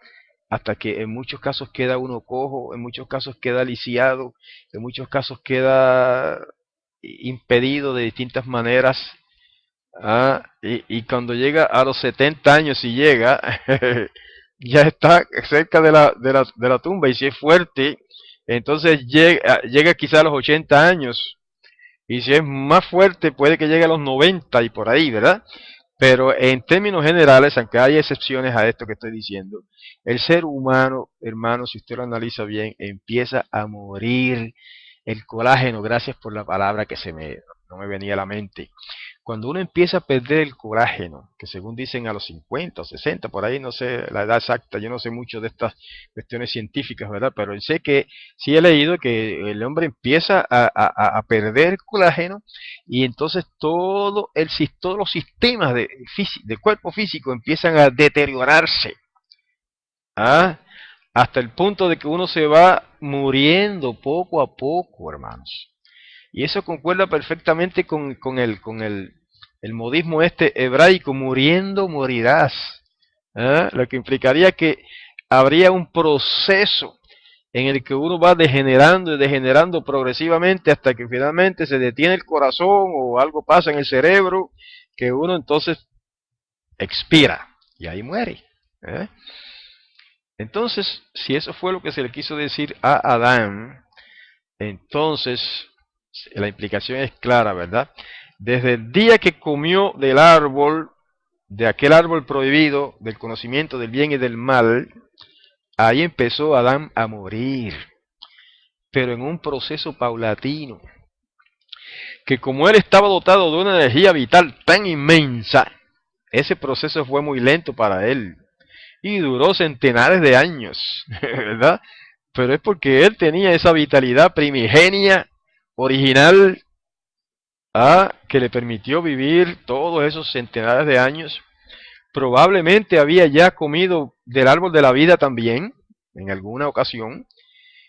hasta que en muchos casos queda uno cojo, en muchos casos queda lisiado, en muchos casos queda impedido de distintas maneras. Y cuando llega a los 70 años, si llega, ya está cerca de la tumba, y si es fuerte, entonces llega quizá a los 80 años, y si es más fuerte puede que llegue a los 90 y por ahí, ¿verdad? Pero en términos generales, aunque hay excepciones a esto que estoy diciendo, el ser humano, hermano, si usted lo analiza bien, empieza a morir. El colágeno, gracias por la palabra que no me venía a la mente. Cuando uno empieza a perder el colágeno, que según dicen a los 50 o 60, por ahí no sé la edad exacta, yo no sé mucho de estas cuestiones científicas, ¿verdad? Pero sé que sí he leído que el hombre empieza a perder colágeno, y entonces todos los sistemas del cuerpo físico empiezan a deteriorarse, ¿ah? Hasta el punto de que uno se va muriendo poco a poco, hermanos. Y eso concuerda perfectamente con el modismo este hebraico: muriendo morirás. Lo que implicaría que habría un proceso en el que uno va degenerando y degenerando progresivamente hasta que finalmente se detiene el corazón o algo pasa en el cerebro, que uno entonces expira y ahí muere. ¿eh? Entonces, si eso fue lo que se le quiso decir a Adán, entonces la implicación es clara, ¿verdad? Desde el día que comió del árbol, de aquel árbol prohibido, del conocimiento del bien y del mal, ahí empezó Adán a morir, pero en un proceso paulatino, que como él estaba dotado de una energía vital tan inmensa, ese proceso fue muy lento para él y duró centenares de años, ¿verdad? pero es porque él tenía esa vitalidad primigenia, original, que le permitió vivir todos esos centenares de años. Probablemente había ya comido del árbol de la vida también, en alguna ocasión,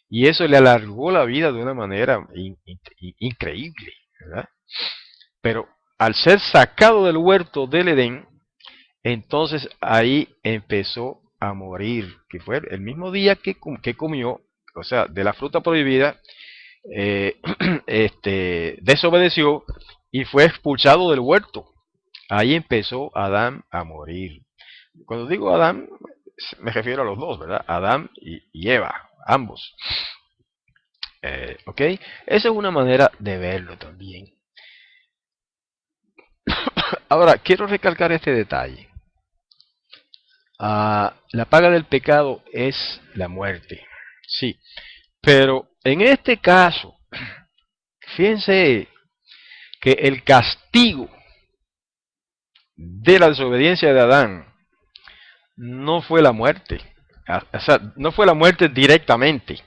y eso le alargó la vida de una manera increíble, ¿verdad? Pero al ser sacado del huerto del Edén, entonces ahí empezó a morir, que fue el mismo día que comió, o sea, de la fruta prohibida, eh, desobedeció y fue expulsado del huerto. Ahí empezó Adán a morir. Cuando digo Adán, me refiero a los dos, ¿verdad? Adán y Eva, ambos. ¿Ok? Esa es una manera de verlo también. Ahora, quiero recalcar este detalle. La paga del pecado es la muerte. Sí, pero en este caso, fíjense que el castigo de la desobediencia de Adán no fue la muerte. O sea, no fue la muerte directamente.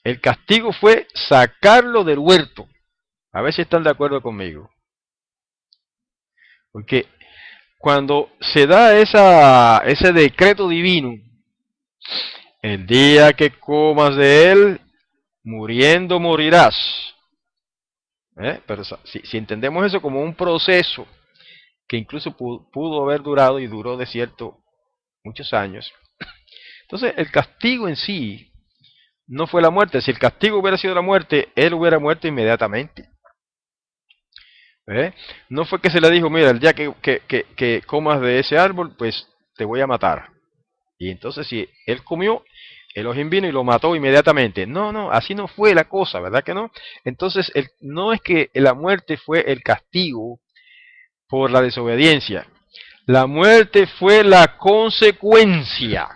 El castigo fue sacarlo del huerto. A ver si están de acuerdo conmigo. Porque cuando se da ese decreto divino, el día que comas de él, muriendo morirás. Pero si entendemos eso como un proceso que incluso pudo haber durado y duró de cierto muchos años, entonces el castigo en sí no fue la muerte. Si el castigo hubiera sido la muerte, él hubiera muerto inmediatamente. No fue que se le dijo, mira, el día que comas de ese árbol, pues te voy a matar. Y entonces si él comió, Elohim vino y lo mató inmediatamente. No, no, así no fue la cosa, ¿verdad que no? Entonces no es que la muerte fue el castigo por la desobediencia. La muerte fue la consecuencia.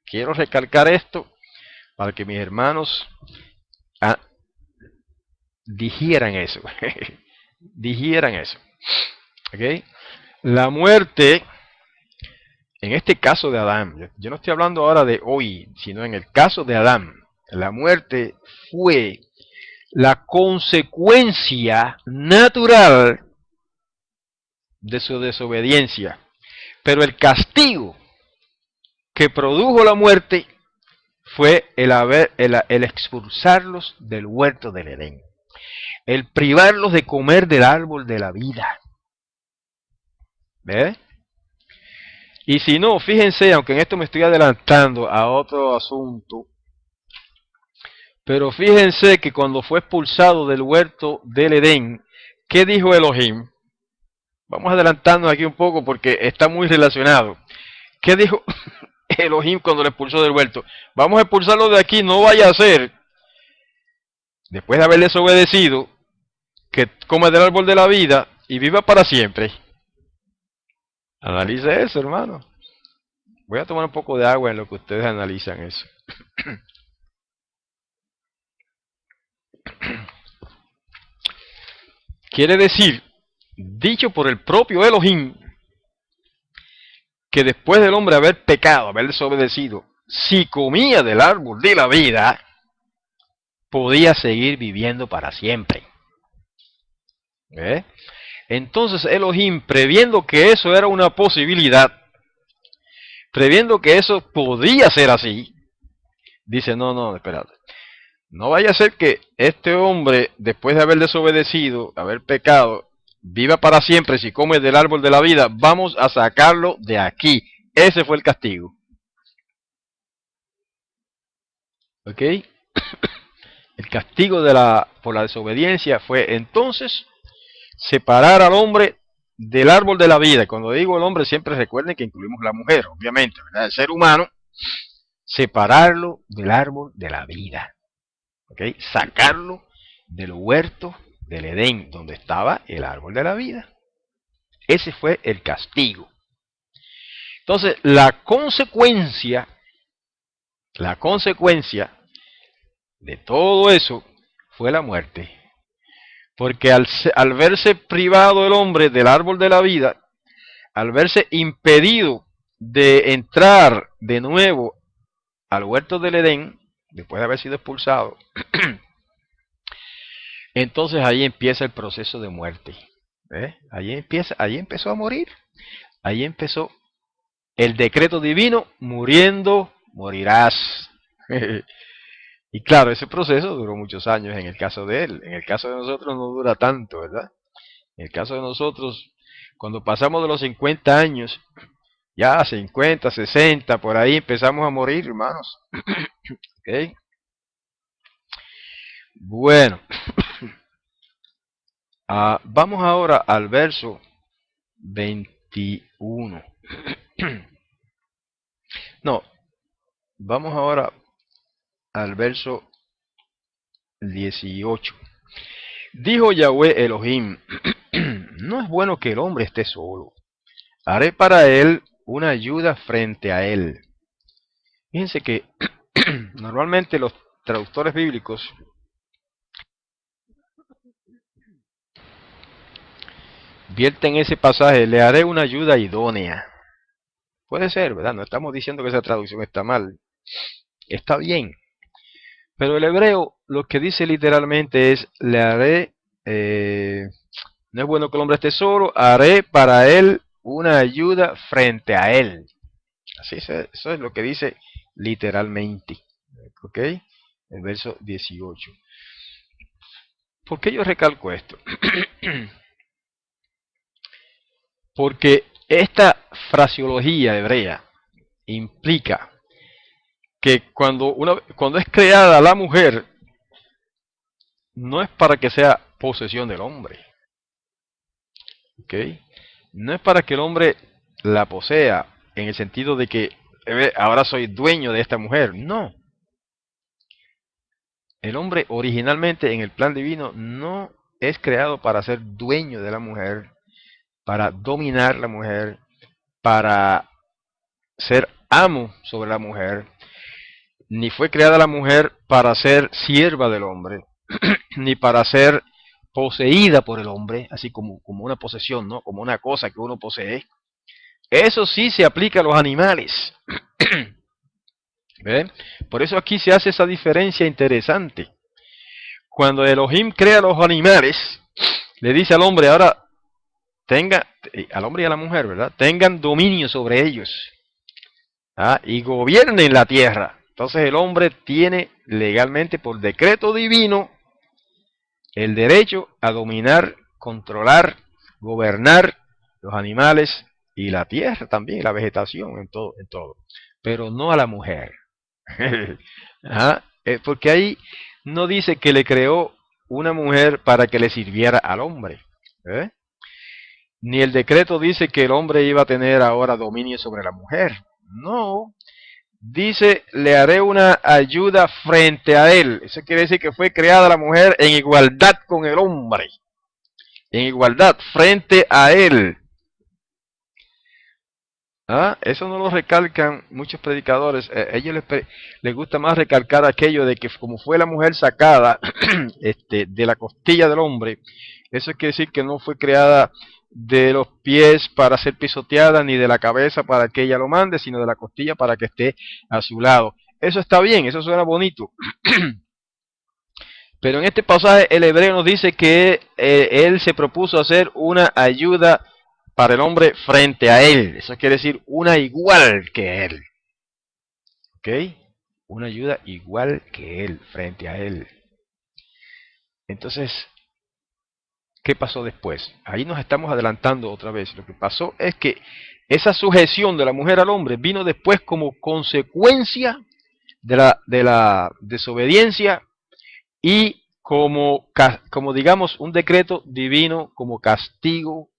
Quiero recalcar esto para que mis hermanos digieran eso. Digieran eso. ¿Okay? La muerte, en este caso de Adán, yo no estoy hablando ahora de hoy, sino en el caso de Adán, la muerte fue la consecuencia natural de su desobediencia. Pero el castigo que produjo la muerte fue el expulsarlos del huerto del Edén. El privarlos de comer del árbol de la vida. ¿Ves? Y si no, fíjense, aunque en esto me estoy adelantando a otro asunto, pero fíjense que cuando fue expulsado del huerto del Edén, ¿qué dijo Elohim? Vamos adelantando aquí un poco porque está muy relacionado. ¿Qué dijo Elohim cuando le expulsó del huerto? Vamos a expulsarlo de aquí, no vaya a ser, después de haber desobedecido, que coma del árbol de la vida y viva para siempre. Analice eso, hermano. Voy a tomar un poco de agua en lo que ustedes analizan eso. Quiere decir, dicho por el propio Elohim, que después del hombre haber pecado, haber desobedecido, si comía del árbol de la vida, podía seguir viviendo para siempre. Entonces Elohim, previendo que eso era una posibilidad, previendo que eso podía ser así, dice, no, espérate. No vaya a ser que este hombre, después de haber desobedecido, haber pecado, viva para siempre si come del árbol de la vida. Vamos a sacarlo de aquí. Ese fue el castigo. ¿Ok? El castigo por la desobediencia fue entonces separar al hombre del árbol de la vida. Cuando digo el hombre, siempre recuerden que incluimos la mujer, obviamente, ¿verdad? El ser humano, separarlo del árbol de la vida. ¿Okay? Sacarlo del huerto del Edén, donde estaba el árbol de la vida. Ese fue el castigo. Entonces, la consecuencia de todo eso fue la muerte. Porque al verse privado el hombre del árbol de la vida, al verse impedido de entrar de nuevo al huerto del Edén, después de haber sido expulsado, entonces ahí empieza el proceso de muerte. Ahí empezó a morir. Ahí empezó el decreto divino: muriendo, morirás. Y claro, ese proceso duró muchos años en el caso de él. En el caso de nosotros no dura tanto, ¿verdad? En el caso de nosotros, cuando pasamos de los 50 años, ya 50, 60, por ahí empezamos a morir, hermanos. ¿Ok? Bueno, vamos ahora al verso 21. No, vamos ahora al verso 18. Dijo Yahweh Elohim: no es bueno que el hombre esté solo. Haré para él una ayuda frente a él. Fíjense que normalmente los traductores bíblicos vierten ese pasaje: le haré una ayuda idónea. Puede ser, ¿verdad? No estamos diciendo que esa traducción está mal. Está bien. Pero el hebreo lo que dice literalmente es: le haré, no es bueno que el hombre esté solo, haré para él una ayuda frente a él. Eso es lo que dice literalmente. ¿Ok? El verso 18. ¿Por qué yo recalco esto? Porque esta fraseología hebrea implica que cuando es creada la mujer, no es para que sea posesión del hombre. ¿Ok? No es para que el hombre la posea en el sentido de que ahora soy dueño de esta mujer. No. El hombre originalmente en el plan divino no es creado para ser dueño de la mujer, para dominar la mujer, para ser amo sobre la mujer, ni fue creada la mujer para ser sierva del hombre, ni para ser poseída por el hombre, así como una posesión, ¿no? Como una cosa que uno posee. Eso sí se aplica a los animales. ¿Ven? Por eso aquí se hace esa diferencia interesante. Cuando Elohim crea a los animales, le dice al hombre: ahora al hombre y a la mujer, ¿verdad? Tengan dominio sobre ellos, y gobiernen la tierra. Entonces el hombre tiene legalmente, por decreto divino, el derecho a dominar, controlar, gobernar los animales y la tierra también, la vegetación, en todo. Pero no a la mujer. Porque ahí no dice que le creó una mujer para que le sirviera al hombre. ¿Eh? Ni el decreto dice que el hombre iba a tener ahora dominio sobre la mujer. No. Dice: le haré una ayuda frente a él. Eso quiere decir que fue creada la mujer en igualdad con el hombre. En igualdad, frente a él. Eso no lo recalcan muchos predicadores. A ellos les gusta más recalcar aquello de que como fue la mujer sacada de la costilla del hombre, eso quiere decir que no fue creada de los pies para ser pisoteada, ni de la cabeza para que ella lo mande, sino de la costilla para que esté a su lado. Eso está bien, eso suena bonito. Pero en este pasaje el hebreo nos dice que él se propuso hacer una ayuda para el hombre frente a él. Eso quiere decir una igual que él. ¿Ok? Una ayuda igual que él, frente a él. Entonces, ¿qué pasó después? Ahí nos estamos adelantando otra vez. Lo que pasó es que esa sujeción de la mujer al hombre vino después como consecuencia de la desobediencia y como digamos un decreto divino como castigo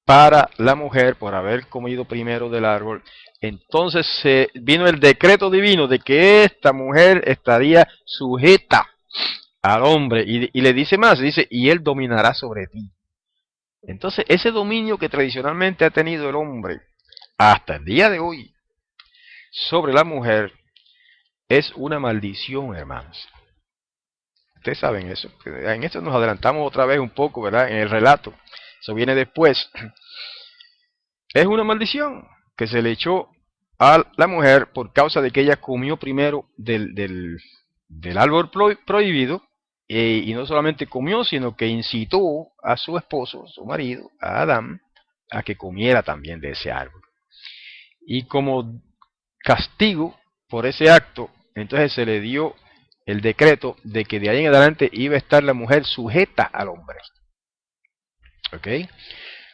para la mujer por haber comido primero del árbol. Entonces vino el decreto divino de que esta mujer estaría sujeta al hombre, y le dice más, dice: y él dominará sobre ti. Entonces ese dominio que tradicionalmente ha tenido el hombre hasta el día de hoy sobre la mujer es una maldición, hermanos. Ustedes saben eso. En esto nos adelantamos otra vez un poco, ¿verdad? En el relato. Eso viene después. Es una maldición que se le echó a la mujer por causa de que ella comió primero del árbol prohibido, y no solamente comió, sino que incitó a su esposo, su marido, a Adán, a que comiera también de ese árbol. Y como castigo por ese acto, entonces se le dio el decreto de que de ahí en adelante iba a estar la mujer sujeta al hombre. ¿Ok?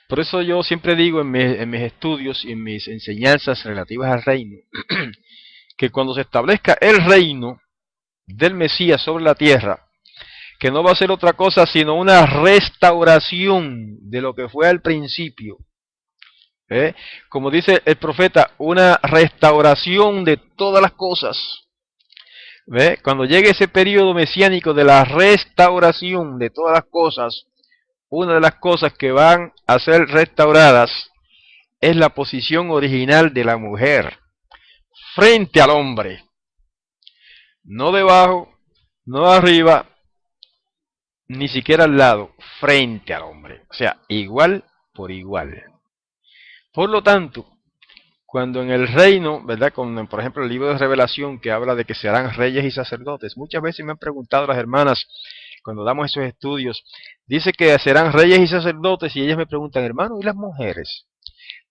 Por eso yo siempre digo en mis estudios y en mis enseñanzas relativas al reino, que cuando se establezca el reino del Mesías sobre la tierra, que no va a ser otra cosa sino una restauración de lo que fue al principio. Como dice el profeta, una restauración de todas las cosas. Cuando llegue ese periodo mesiánico de la restauración de todas las cosas, una de las cosas que van a ser restauradas es la posición original de la mujer frente al hombre. No debajo, no arriba, ni siquiera al lado, frente al hombre. O sea, igual por igual. Por lo tanto, cuando en el reino, ¿verdad? Con, por ejemplo, el libro de Revelación que habla de que serán reyes y sacerdotes, muchas veces me han preguntado las hermanas, cuando damos esos estudios, dice que serán reyes y sacerdotes, y ellas me preguntan, hermano, ¿y las mujeres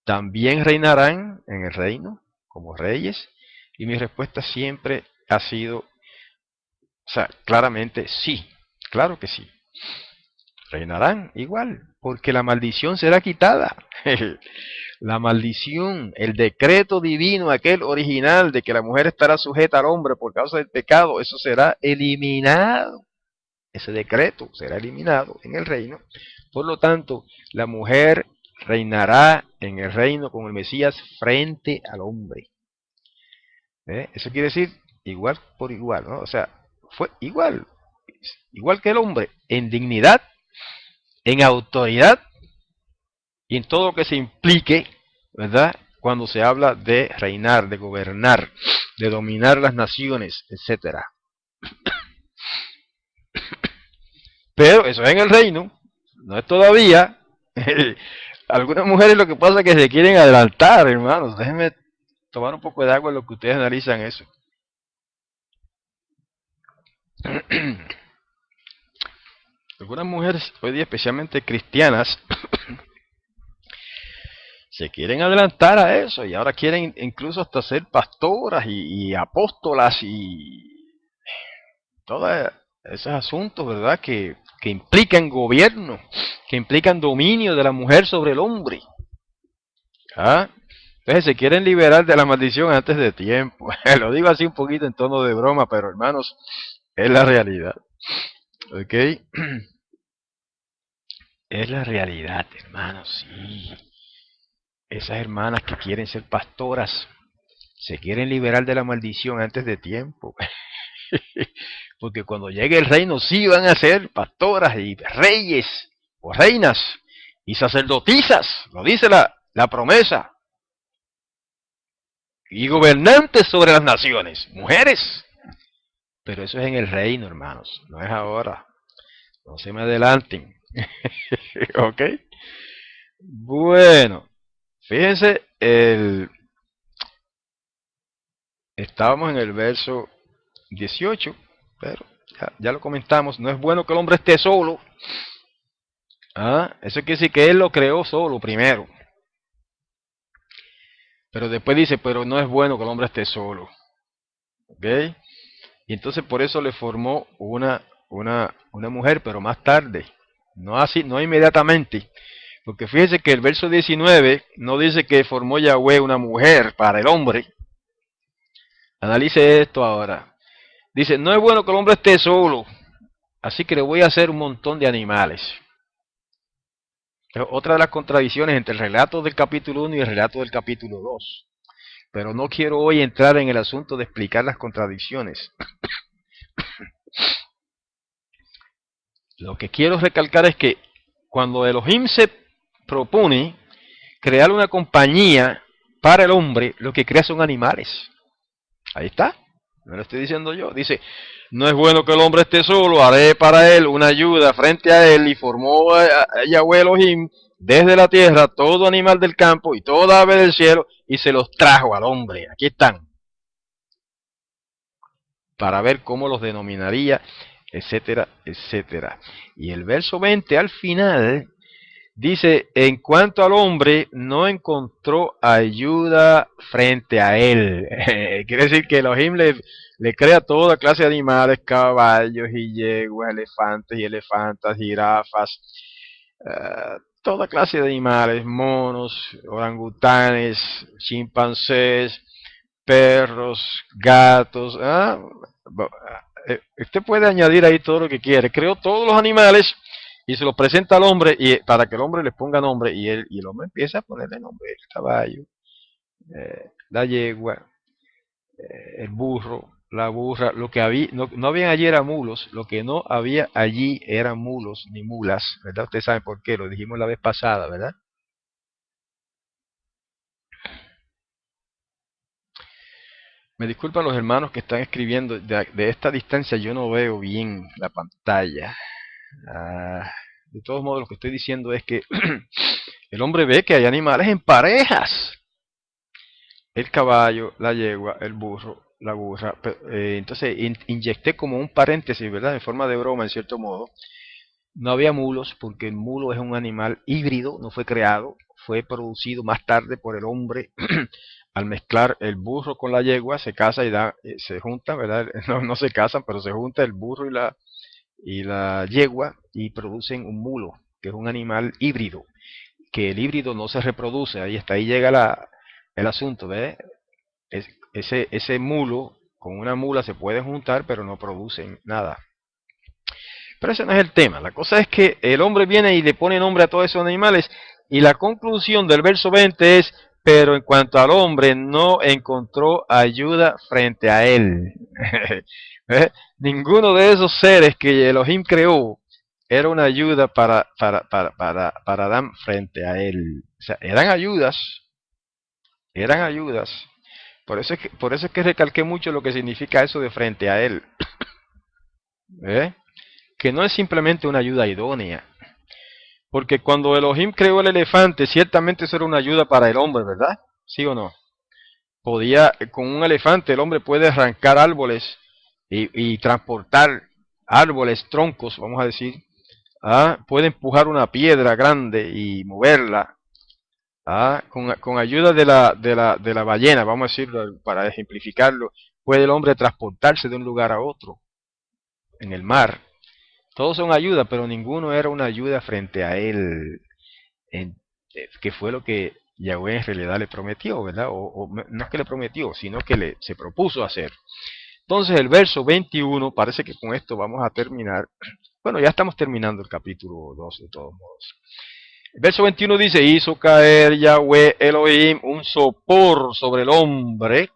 también reinarán en el reino como reyes? Y mi respuesta siempre ha sido, o sea, claramente sí, claro que sí. Reinarán igual, porque la maldición será quitada. La maldición, el decreto divino, aquel original de que la mujer estará sujeta al hombre por causa del pecado, eso será eliminado. Ese decreto será eliminado en el reino. Por lo tanto, la mujer reinará en el reino con el Mesías frente al hombre. Eso quiere decir igual por igual, ¿no? O sea, fue igual que el hombre, en dignidad, en autoridad y en todo lo que se implique, ¿verdad? Cuando se habla de reinar, de gobernar, de dominar las naciones, etcétera. Pero eso es en el reino, no es todavía. Algunas mujeres lo que pasa es que se quieren adelantar, hermanos. Déjenme tomar un poco de agua en lo que ustedes analizan eso. Algunas mujeres hoy día, especialmente cristianas, se quieren adelantar a eso y ahora quieren incluso hasta ser pastoras y apóstolas y todos esos asuntos, ¿verdad? Que implican gobierno, que implican dominio de la mujer sobre el hombre. ¿Ah? Entonces se quieren liberar de la maldición antes de tiempo. Lo digo así un poquito en tono de broma, pero hermanos, es la realidad. ¿Ok? Es la realidad, hermanos, sí. Esas hermanas que quieren ser pastoras se quieren liberar de la maldición antes de tiempo. Porque cuando llegue el reino sí van a ser pastoras y reyes o reinas y sacerdotisas, lo dice la promesa. Y gobernantes sobre las naciones, mujeres. Pero eso es en el reino, hermanos, no es ahora. No se me adelanten. ¿Ok? Bueno, fíjense, estábamos en el verso 18, pero ya lo comentamos, no es bueno que el hombre esté solo. Eso quiere decir que él lo creó solo primero. Pero después dice, pero no es bueno que el hombre esté solo. ¿Ok? Y entonces por eso le formó una mujer, pero más tarde. No así, no inmediatamente. Porque fíjese que el verso 19 no dice que formó Yahweh una mujer para el hombre. Analice esto ahora. Dice, no es bueno que el hombre esté solo, así que le voy a hacer un montón de animales. Es otra de las contradicciones entre el relato del capítulo 1 y el relato del capítulo 2. Pero no quiero hoy entrar en el asunto de explicar las contradicciones. Lo que quiero recalcar es que cuando Elohim se propone crear una compañía para el hombre, lo que crea son animales. Ahí está, no lo estoy diciendo yo. Dice, no es bueno que el hombre esté solo, haré para él una ayuda frente a él, y formó a Yahweh Elohim desde la tierra todo animal del campo y toda ave del cielo y se los trajo al hombre. Aquí están. Para ver cómo los denominaría, etcétera, etcétera. Y el verso 20 al final dice, en cuanto al hombre, no encontró ayuda frente a él. Quiere decir que Elohim le crea toda clase de animales, caballos y yeguas, elefantes y elefantas, jirafas, toda clase de animales, monos, orangutanes, chimpancés, perros, gatos. Usted puede añadir ahí todo lo que quiere. Creó todos los animales y se los presenta al hombre y para que el hombre les ponga nombre y el hombre empieza a ponerle nombre: el caballo, la yegua, el burro, la burra. Lo que había, no habían allí eran mulos, lo que no había allí eran mulos ni mulas, ¿verdad? Ustedes saben por qué, lo dijimos la vez pasada, ¿verdad? Me disculpan los hermanos que están escribiendo, de esta distancia yo no veo bien la pantalla. De todos modos, lo que estoy diciendo es que el hombre ve que hay animales en parejas: el caballo, la yegua, el burro, la burra. Entonces inyecté como un paréntesis, ¿verdad? En forma de broma, en cierto modo. No había mulos porque el mulo es un animal híbrido, no fue creado, fue producido más tarde por el hombre. Al mezclar el burro con la yegua se casa y se juntan, ¿verdad? No, no se casan, pero se junta el burro y la yegua y producen un mulo, que es un animal híbrido, que el híbrido no se reproduce. Ahí está, ahí llega el asunto, ¿ves? Ese mulo con una mula se puede juntar, pero no producen nada. Pero ese no es el tema. La cosa es que el hombre viene y le pone nombre a todos esos animales, y la conclusión del verso 20 es: pero en cuanto al hombre no encontró ayuda frente a él. ¿Eh? Ninguno de esos seres que Elohim creó era una ayuda para Adán frente a él. O sea, eran ayudas, eran ayudas. Por eso es que recalqué mucho lo que significa eso de frente a él. ¿Eh? Que no es simplemente una ayuda idónea. Porque cuando Elohim creó el elefante, ciertamente eso era una ayuda para el hombre, ¿verdad? ¿Sí o no? Con un elefante el hombre puede arrancar árboles y transportar árboles, troncos, vamos a decir. Puede empujar una piedra grande y moverla. Con ayuda de la ballena, vamos a decirlo para ejemplificarlo, puede el hombre transportarse de un lugar a otro en el mar. Todos son ayudas, pero ninguno era una ayuda frente a él, en, que fue lo que Yahweh en realidad le prometió, ¿verdad? No es que le prometió, sino que se propuso hacer. Entonces el verso 21, parece que con esto vamos a terminar. Bueno, ya estamos terminando el capítulo 2 de todos modos. El verso 21 dice: hizo caer Yahweh Elohim un sopor sobre el hombre,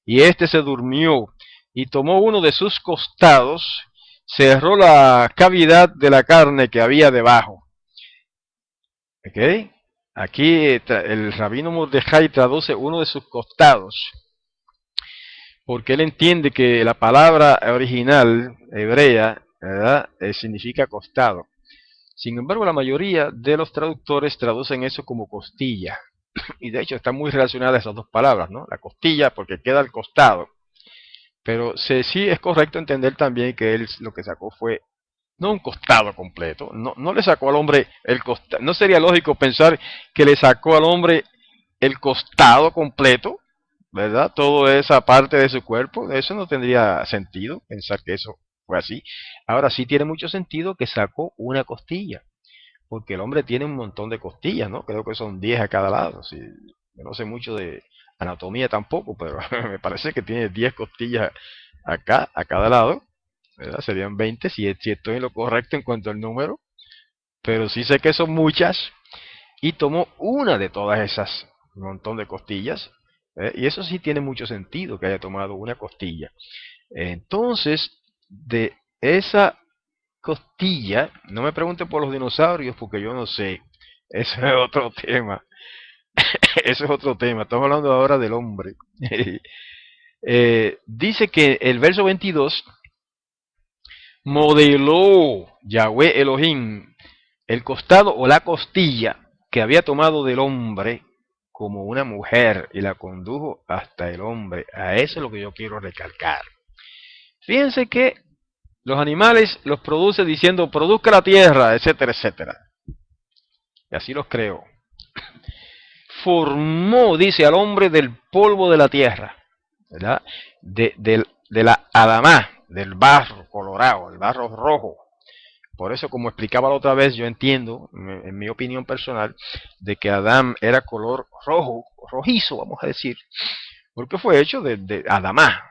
y éste se durmió, y tomó uno de sus costados, cerró la cavidad de la carne que había debajo. ¿Ok? Aquí el rabino Mordejai traduce uno de sus costados, porque él entiende que la palabra original hebrea, ¿verdad?, significa costado. Sin embargo, la mayoría de los traductores traducen eso como costilla. Y de hecho están muy relacionadas esas dos palabras, ¿no? La costilla porque queda al costado. Pero sí es correcto entender también que él lo que sacó fue no un costado completo. No le sacó al hombre el costado. No sería lógico pensar que le sacó al hombre el costado completo, ¿verdad? Toda esa parte de su cuerpo. Eso no tendría sentido, pensar que eso fue así. Ahora sí tiene mucho sentido que sacó una costilla, porque el hombre tiene un montón de costillas, ¿no? Creo que son 10 a cada lado. Sí, yo no sé mucho de anatomía tampoco, pero me parece que tiene 10 costillas acá, a cada lado, ¿verdad? Serían 20 si estoy en lo correcto en cuanto al número, pero sí sé que son muchas, y tomó una de todas esas, un montón de costillas, y eso sí tiene mucho sentido que haya tomado una costilla. Entonces, de esa costilla, no me pregunten por los dinosaurios porque yo no sé, eso es otro tema, eso es otro tema, estamos hablando ahora del hombre. Dice que el verso 22, modeló Yahweh Elohim el costado o la costilla, que había tomado del hombre como una mujer y la condujo hasta el hombre. A eso es lo que yo quiero recalcar. Fíjense que los animales los produce diciendo, produzca la tierra, etcétera, etcétera. Y así los creó. Formó, dice, al hombre del polvo de la tierra, ¿verdad? De la Adamá, del barro colorado, el barro rojo. Por eso, como explicaba la otra vez, yo entiendo, en mi opinión personal, de que Adán era color rojo, rojizo, vamos a decir, porque fue hecho de Adamá.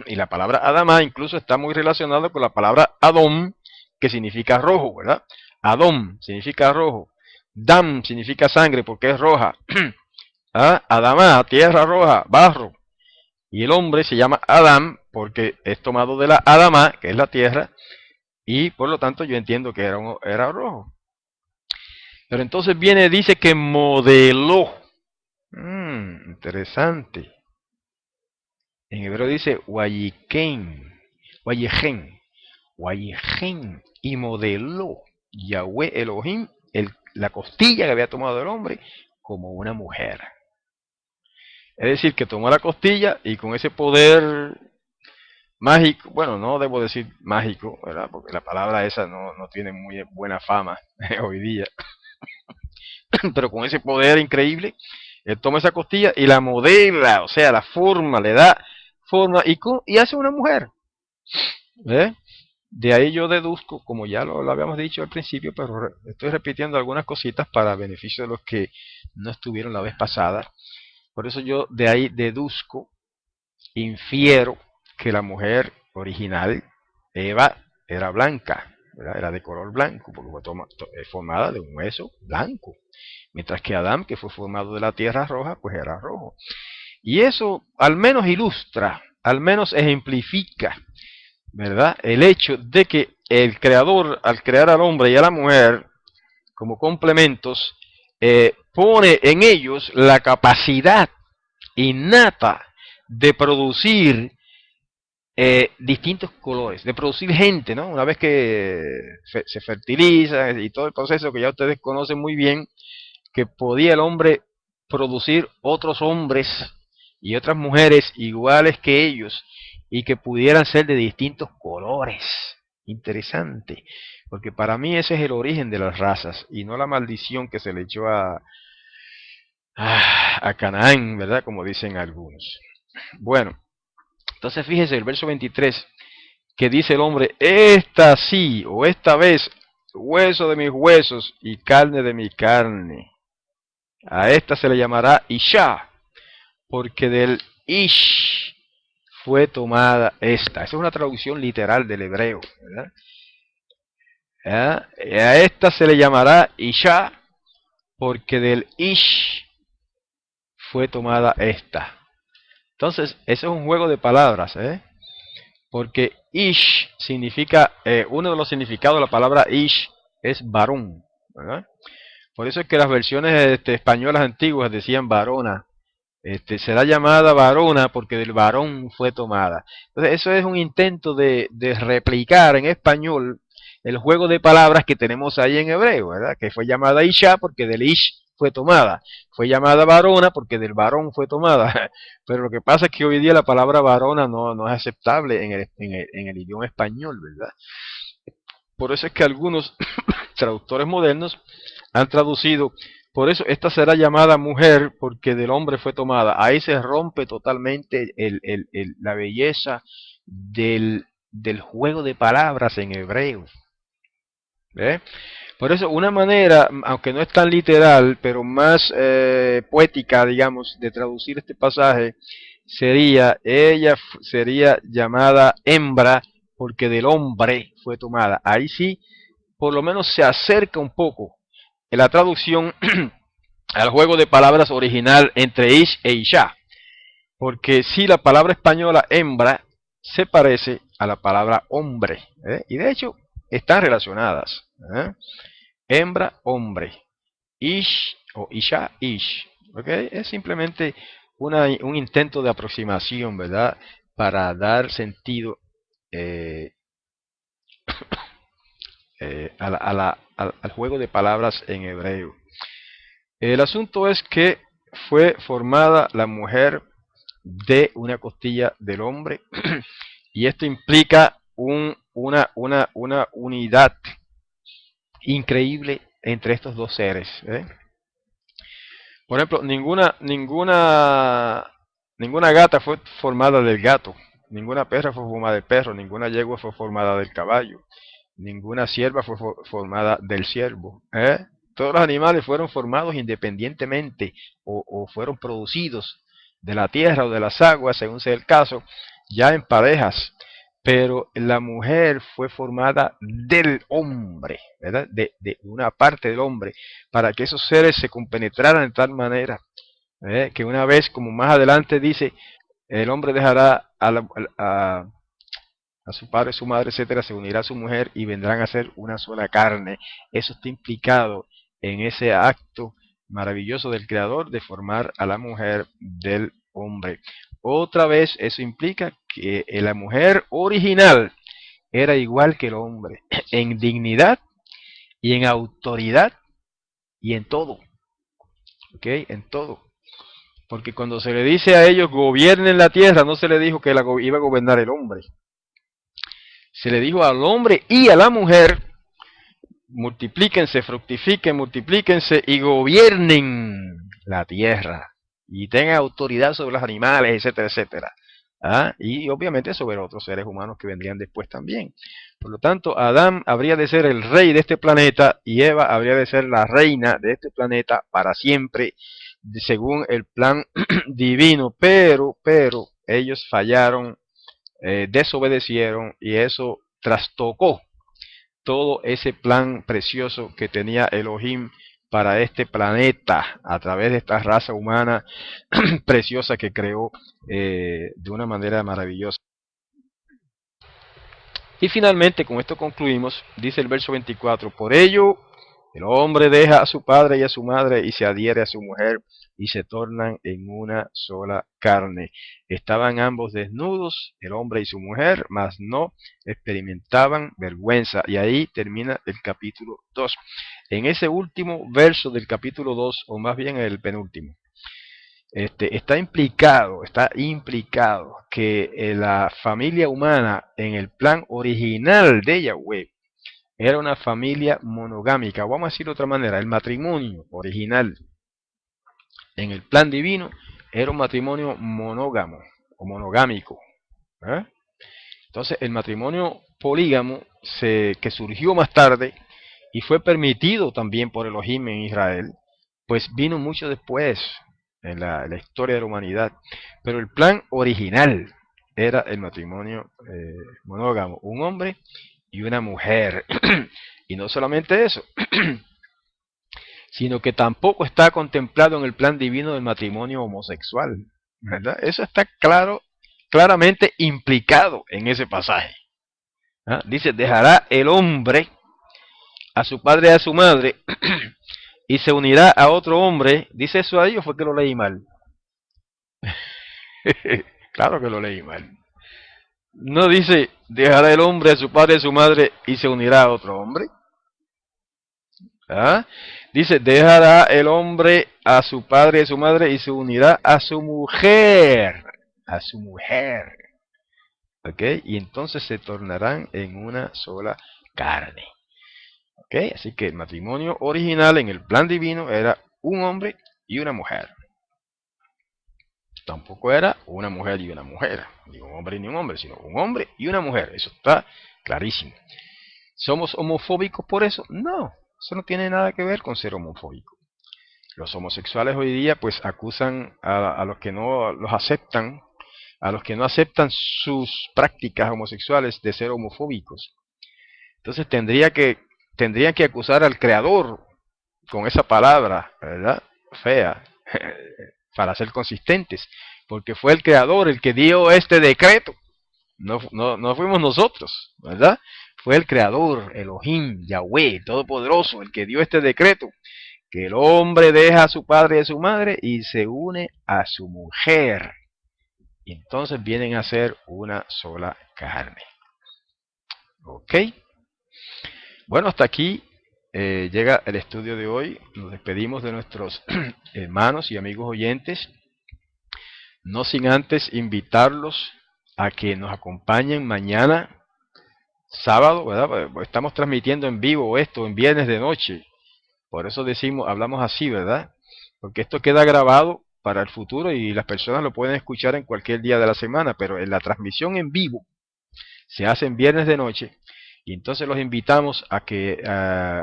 Y la palabra Adamá incluso está muy relacionada con la palabra Adón, que significa rojo, ¿verdad? Adón significa rojo. Dam significa sangre porque es roja. ¿Ah? Adamá, tierra roja, barro. Y el hombre se llama Adán porque es tomado de la Adamá, que es la tierra, y por lo tanto yo entiendo que era rojo. Pero entonces viene, dice que modeló. Interesante. En hebreo dice Wayiken, Wayejen, Wayejen, y modeló Yahweh Elohim la costilla que había tomado el hombre como una mujer. Es decir, que tomó la costilla y con ese poder mágico, bueno, no debo decir mágico, ¿verdad? Porque la palabra esa no tiene muy buena fama hoy día, pero con ese poder increíble, él toma esa costilla y la modela, o sea, la forma, le da forma y hace una mujer. ¿Eh? De ahí yo deduzco, como ya lo habíamos dicho al principio, pero estoy repitiendo algunas cositas para beneficio de los que no estuvieron la vez pasada. Por eso yo de ahí deduzco, infiero que la mujer original, Eva, era blanca, ¿verdad? Era de color blanco, porque fue formada de un hueso blanco. Mientras que Adán, que fue formado de la tierra roja, pues era rojo. Y eso al menos ilustra, al menos ejemplifica, ¿verdad? El hecho de que el creador, al crear al hombre y a la mujer como complementos, pone en ellos la capacidad innata de producir distintos colores, de producir gente, ¿no? Una vez que se fertiliza y todo el proceso que ya ustedes conocen muy bien, que podía el hombre producir otros hombres y otras mujeres iguales que ellos y que pudieran ser de distintos colores. Interesante, porque para mí ese es el origen de las razas y no la maldición que se le echó a Canaán, ¿verdad? Como dicen algunos. Bueno, entonces fíjese el verso 23 que dice el hombre, esta sí o esta vez, hueso de mis huesos y carne de mi carne. A esta se le llamará Isha, porque del Ish fue tomada esta. Esa es una traducción literal del hebreo, ¿verdad? A esta se le llamará Isha, porque del Ish fue tomada esta. Entonces, eso es un juego de palabras, ¿eh? Porque Ish significa, uno de los significados de la palabra Ish es varón, ¿verdad? Por eso es que las versiones españolas antiguas decían varona. Será llamada varona porque del varón fue tomada. Entonces, eso es un intento de replicar en español el juego de palabras que tenemos ahí en hebreo, ¿verdad? Que fue llamada Isha porque del Ish fue tomada. Fue llamada varona porque del varón fue tomada. Pero lo que pasa es que hoy día la palabra varona no es aceptable en el idioma español, ¿verdad? Por eso es que algunos traductores modernos han traducido, por eso esta será llamada mujer porque del hombre fue tomada. Ahí se rompe totalmente la belleza del juego de palabras en hebreo. ¿Ve? Por eso una manera, aunque no es tan literal, pero más poética, digamos, de traducir este pasaje, sería, ella sería llamada hembra porque del hombre fue tomada. Ahí sí, por lo menos se acerca un poco en la traducción al juego de palabras original entre ish e isha, porque si la palabra española hembra se parece a la palabra hombre, y de hecho están relacionadas, hembra, hombre, ish o isha, ish, ¿okay? Es simplemente un intento de aproximación, ¿verdad? Para dar sentido eh, al juego de palabras en hebreo. El asunto es que fue formada la mujer de una costilla del hombre y esto implica una unidad increíble entre estos dos seres, ¿eh? Por ejemplo, ninguna gata fue formada del gato, ninguna perra fue formada del perro, ninguna yegua fue formada del caballo, ninguna sierva fue formada del ciervo, ¿eh? Todos los animales fueron formados independientemente o fueron producidos de la tierra o de las aguas, según sea el caso, ya en parejas. Pero la mujer fue formada del hombre, ¿verdad? De una parte del hombre, para que esos seres se compenetraran de tal manera que una vez, como más adelante dice, el hombre dejará a su padre, su madre, etcétera, se unirá a su mujer y vendrán a ser una sola carne. Eso está implicado en ese acto maravilloso del Creador de formar a la mujer del hombre. Otra vez, eso implica que la mujer original era igual que el hombre, en dignidad y en autoridad y en todo. ¿Ok? En todo. Porque cuando se le dice a ellos gobiernen la tierra, no se le dijo que iba a gobernar el hombre. Se le dijo al hombre y a la mujer, multiplíquense, fructifiquen, multiplíquense y gobiernen la tierra. Y tengan autoridad sobre los animales, etcétera, etcétera. ¿Ah? Y obviamente sobre otros seres humanos que vendrían después también. Por lo tanto, Adán habría de ser el rey de este planeta y Eva habría de ser la reina de este planeta para siempre, según el plan divino. Pero ellos fallaron, desobedecieron y eso trastocó todo ese plan precioso que tenía Elohim para este planeta a través de esta raza humana preciosa que creó de una manera maravillosa. Y finalmente, con esto concluimos, dice el verso 24, por ello el hombre deja a su padre y a su madre y se adhiere a su mujer y se tornan en una sola carne. Estaban ambos desnudos, el hombre y su mujer, mas no experimentaban vergüenza. Y ahí termina el capítulo 2. En ese último verso del capítulo 2, o más bien el penúltimo, está implicado que la familia humana en el plan original de Yahweh era una familia monogámica. Vamos a decir de otra manera, el matrimonio original en el plan divino era un matrimonio monógamo o monogámico. ¿Eh? Entonces el matrimonio polígamo que surgió más tarde y fue permitido también por Elohim en Israel, pues vino mucho después en la historia de la humanidad. Pero el plan original era el matrimonio monógamo, un hombre y una mujer. Y no solamente eso, sino que tampoco está contemplado en el plan divino del matrimonio homosexual, ¿verdad? Eso está claramente implicado en ese pasaje. ¿Ah? Dice, dejará el hombre a su padre y a su madre y se unirá a otro hombre. ¿Dice eso ahí o fue que lo leí mal? Claro que lo leí mal. No dice, dejará el hombre a su padre y a su madre y se unirá a otro hombre. ¿Ah? Dice, dejará el hombre a su padre y a su madre y se unirá a su mujer. A su mujer. ¿Ok? Y entonces se tornarán en una sola carne. ¿Ok? Así que el matrimonio original en el plan divino era un hombre y una mujer. Tampoco era una mujer y una mujer, ni un hombre ni un hombre, sino un hombre y una mujer. Eso está clarísimo. ¿Somos homofóbicos por eso? No, eso no tiene nada que ver con ser homofóbico. Los homosexuales hoy día pues acusan a los que no los aceptan, a los que no aceptan sus prácticas homosexuales de ser homofóbicos. Entonces tendrían que acusar al creador con esa palabra, ¿verdad? Fea, para ser consistentes, porque fue el creador el que dio este decreto. No fuimos nosotros, ¿verdad? Fue el creador, Elohim, Yahweh, Todopoderoso, el que dio este decreto, que el hombre deja a su padre y a su madre y se une a su mujer. Y entonces vienen a ser una sola carne. ¿Ok? Bueno, hasta aquí llega el estudio de hoy. Nos despedimos de nuestros hermanos y amigos oyentes, no sin antes invitarlos a que nos acompañen mañana, sábado, ¿verdad? Estamos transmitiendo en vivo esto en viernes de noche. Por eso decimos, hablamos así, ¿verdad? Porque esto queda grabado para el futuro y las personas lo pueden escuchar en cualquier día de la semana, pero en la transmisión en vivo se hace en viernes de noche y entonces los invitamos a que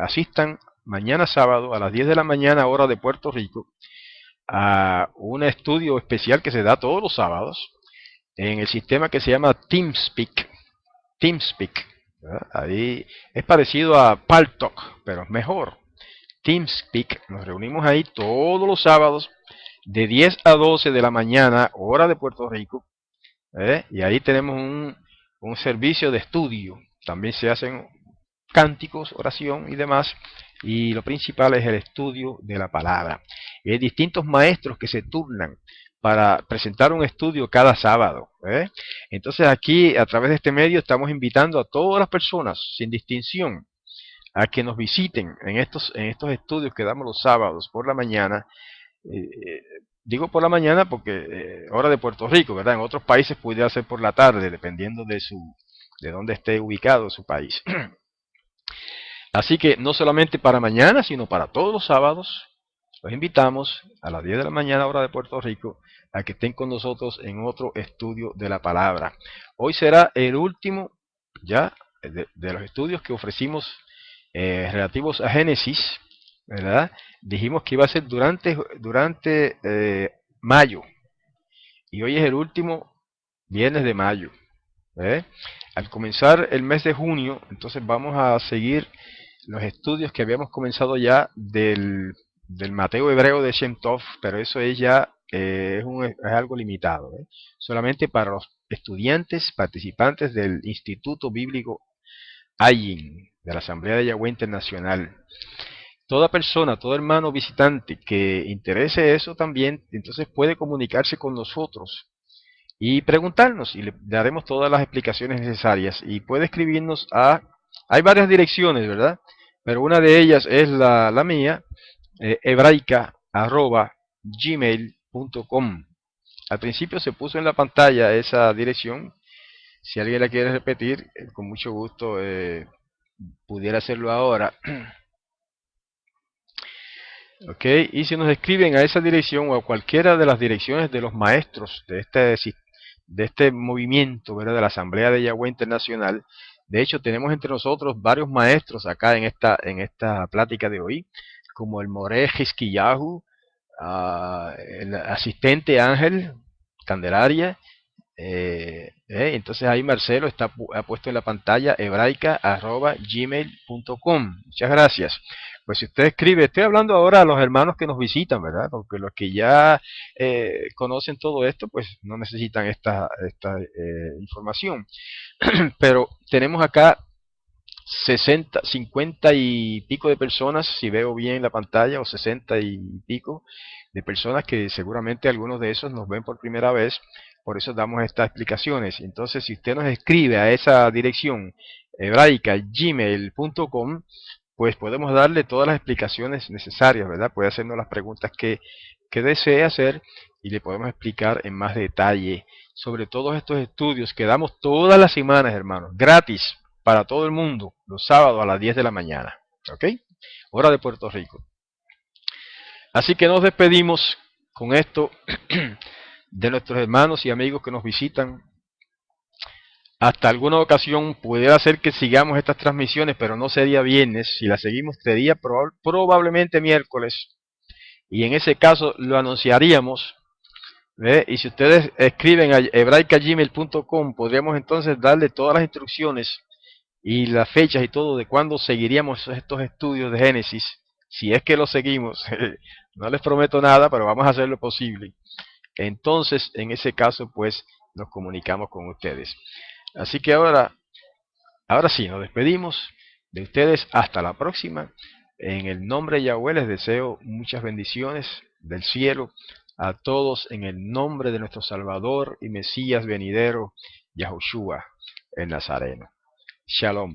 asistan mañana sábado a las 10 de la mañana hora de Puerto Rico a un estudio especial que se da todos los sábados en el sistema que se llama TeamSpeak. TeamSpeak, ¿verdad? Ahí es parecido a Paltalk, pero es mejor. TeamSpeak, nos reunimos ahí todos los sábados de 10 a 12 de la mañana, hora de Puerto Rico, y ahí tenemos un servicio de estudio. También se hacen cánticos, oración y demás, y lo principal es el estudio de la palabra. Y hay distintos maestros que se turnan para presentar un estudio cada sábado. Entonces aquí, a través de este medio, estamos invitando a todas las personas, sin distinción, a que nos visiten en estos estudios que damos los sábados por la mañana. Digo por la mañana porque hora de Puerto Rico, ¿verdad? En otros países pudiera ser por la tarde, dependiendo de dónde esté ubicado su país. Así que no solamente para mañana, sino para todos los sábados, los invitamos a las 10 de la mañana hora de Puerto Rico a que estén con nosotros en otro estudio de la palabra. Hoy será el último ya de los estudios que ofrecimos relativos a Génesis, ¿verdad? Dijimos que iba a ser durante mayo y hoy es el último viernes de mayo. Al comenzar el mes de junio, entonces vamos a seguir los estudios que habíamos comenzado ya del Mateo hebreo de Shem Tov, pero eso es ya es algo limitado, solamente para los estudiantes participantes del Instituto Bíblico Ayin, de la Asamblea de Yahweh Internacional. Toda persona, todo hermano visitante que interese eso también, entonces puede comunicarse con nosotros y preguntarnos y le daremos todas las explicaciones necesarias. Y puede escribirnos hay varias direcciones, ¿verdad? Pero una de ellas es la mía, hebraica@gmail.com. Al principio se puso en la pantalla esa dirección. Si alguien la quiere repetir, con mucho gusto pudiera hacerlo ahora. Ok, y si nos escriben a esa dirección o a cualquiera de las direcciones de los maestros de este movimiento, ¿verdad? De la Asamblea de Yahweh Internacional. De hecho, tenemos entre nosotros varios maestros acá en esta plática de hoy, como el Moré Jisquiyahu, el asistente Ángel Candelaria. Entonces ahí Marcelo ha puesto en la pantalla hebraica@gmail.com. Muchas gracias. Pues si usted escribe, estoy hablando ahora a los hermanos que nos visitan, ¿verdad? Porque los que ya conocen todo esto, pues no necesitan esta información. Pero tenemos acá 50 y pico de personas, si veo bien la pantalla, o 60 y pico de personas que seguramente algunos de esos nos ven por primera vez, por eso damos estas explicaciones. Entonces, si usted nos escribe a esa dirección hebraica@gmail.com, pues podemos darle todas las explicaciones necesarias, ¿verdad? Puede hacernos las preguntas que desee hacer y le podemos explicar en más detalle sobre todos estos estudios que damos todas las semanas, hermanos, gratis para todo el mundo, los sábados a las 10 de la mañana. ¿Ok? Hora de Puerto Rico. Así que nos despedimos con esto de nuestros hermanos y amigos que nos visitan. Hasta alguna ocasión pudiera ser que sigamos estas transmisiones, pero no sería viernes. Si las seguimos, sería probablemente miércoles. Y en ese caso lo anunciaríamos. Y si ustedes escriben a hebraica@gmail.com, podríamos entonces darle todas las instrucciones y las fechas y todo de cuándo seguiríamos estos estudios de Génesis. Si es que los seguimos, no les prometo nada, pero vamos a hacer lo posible. Entonces, en ese caso, pues, nos comunicamos con ustedes. Así que ahora sí, nos despedimos de ustedes hasta la próxima. En el nombre de Yahweh les deseo muchas bendiciones del cielo a todos en el nombre de nuestro Salvador y Mesías venidero, Yahushua el Nazareno. Shalom.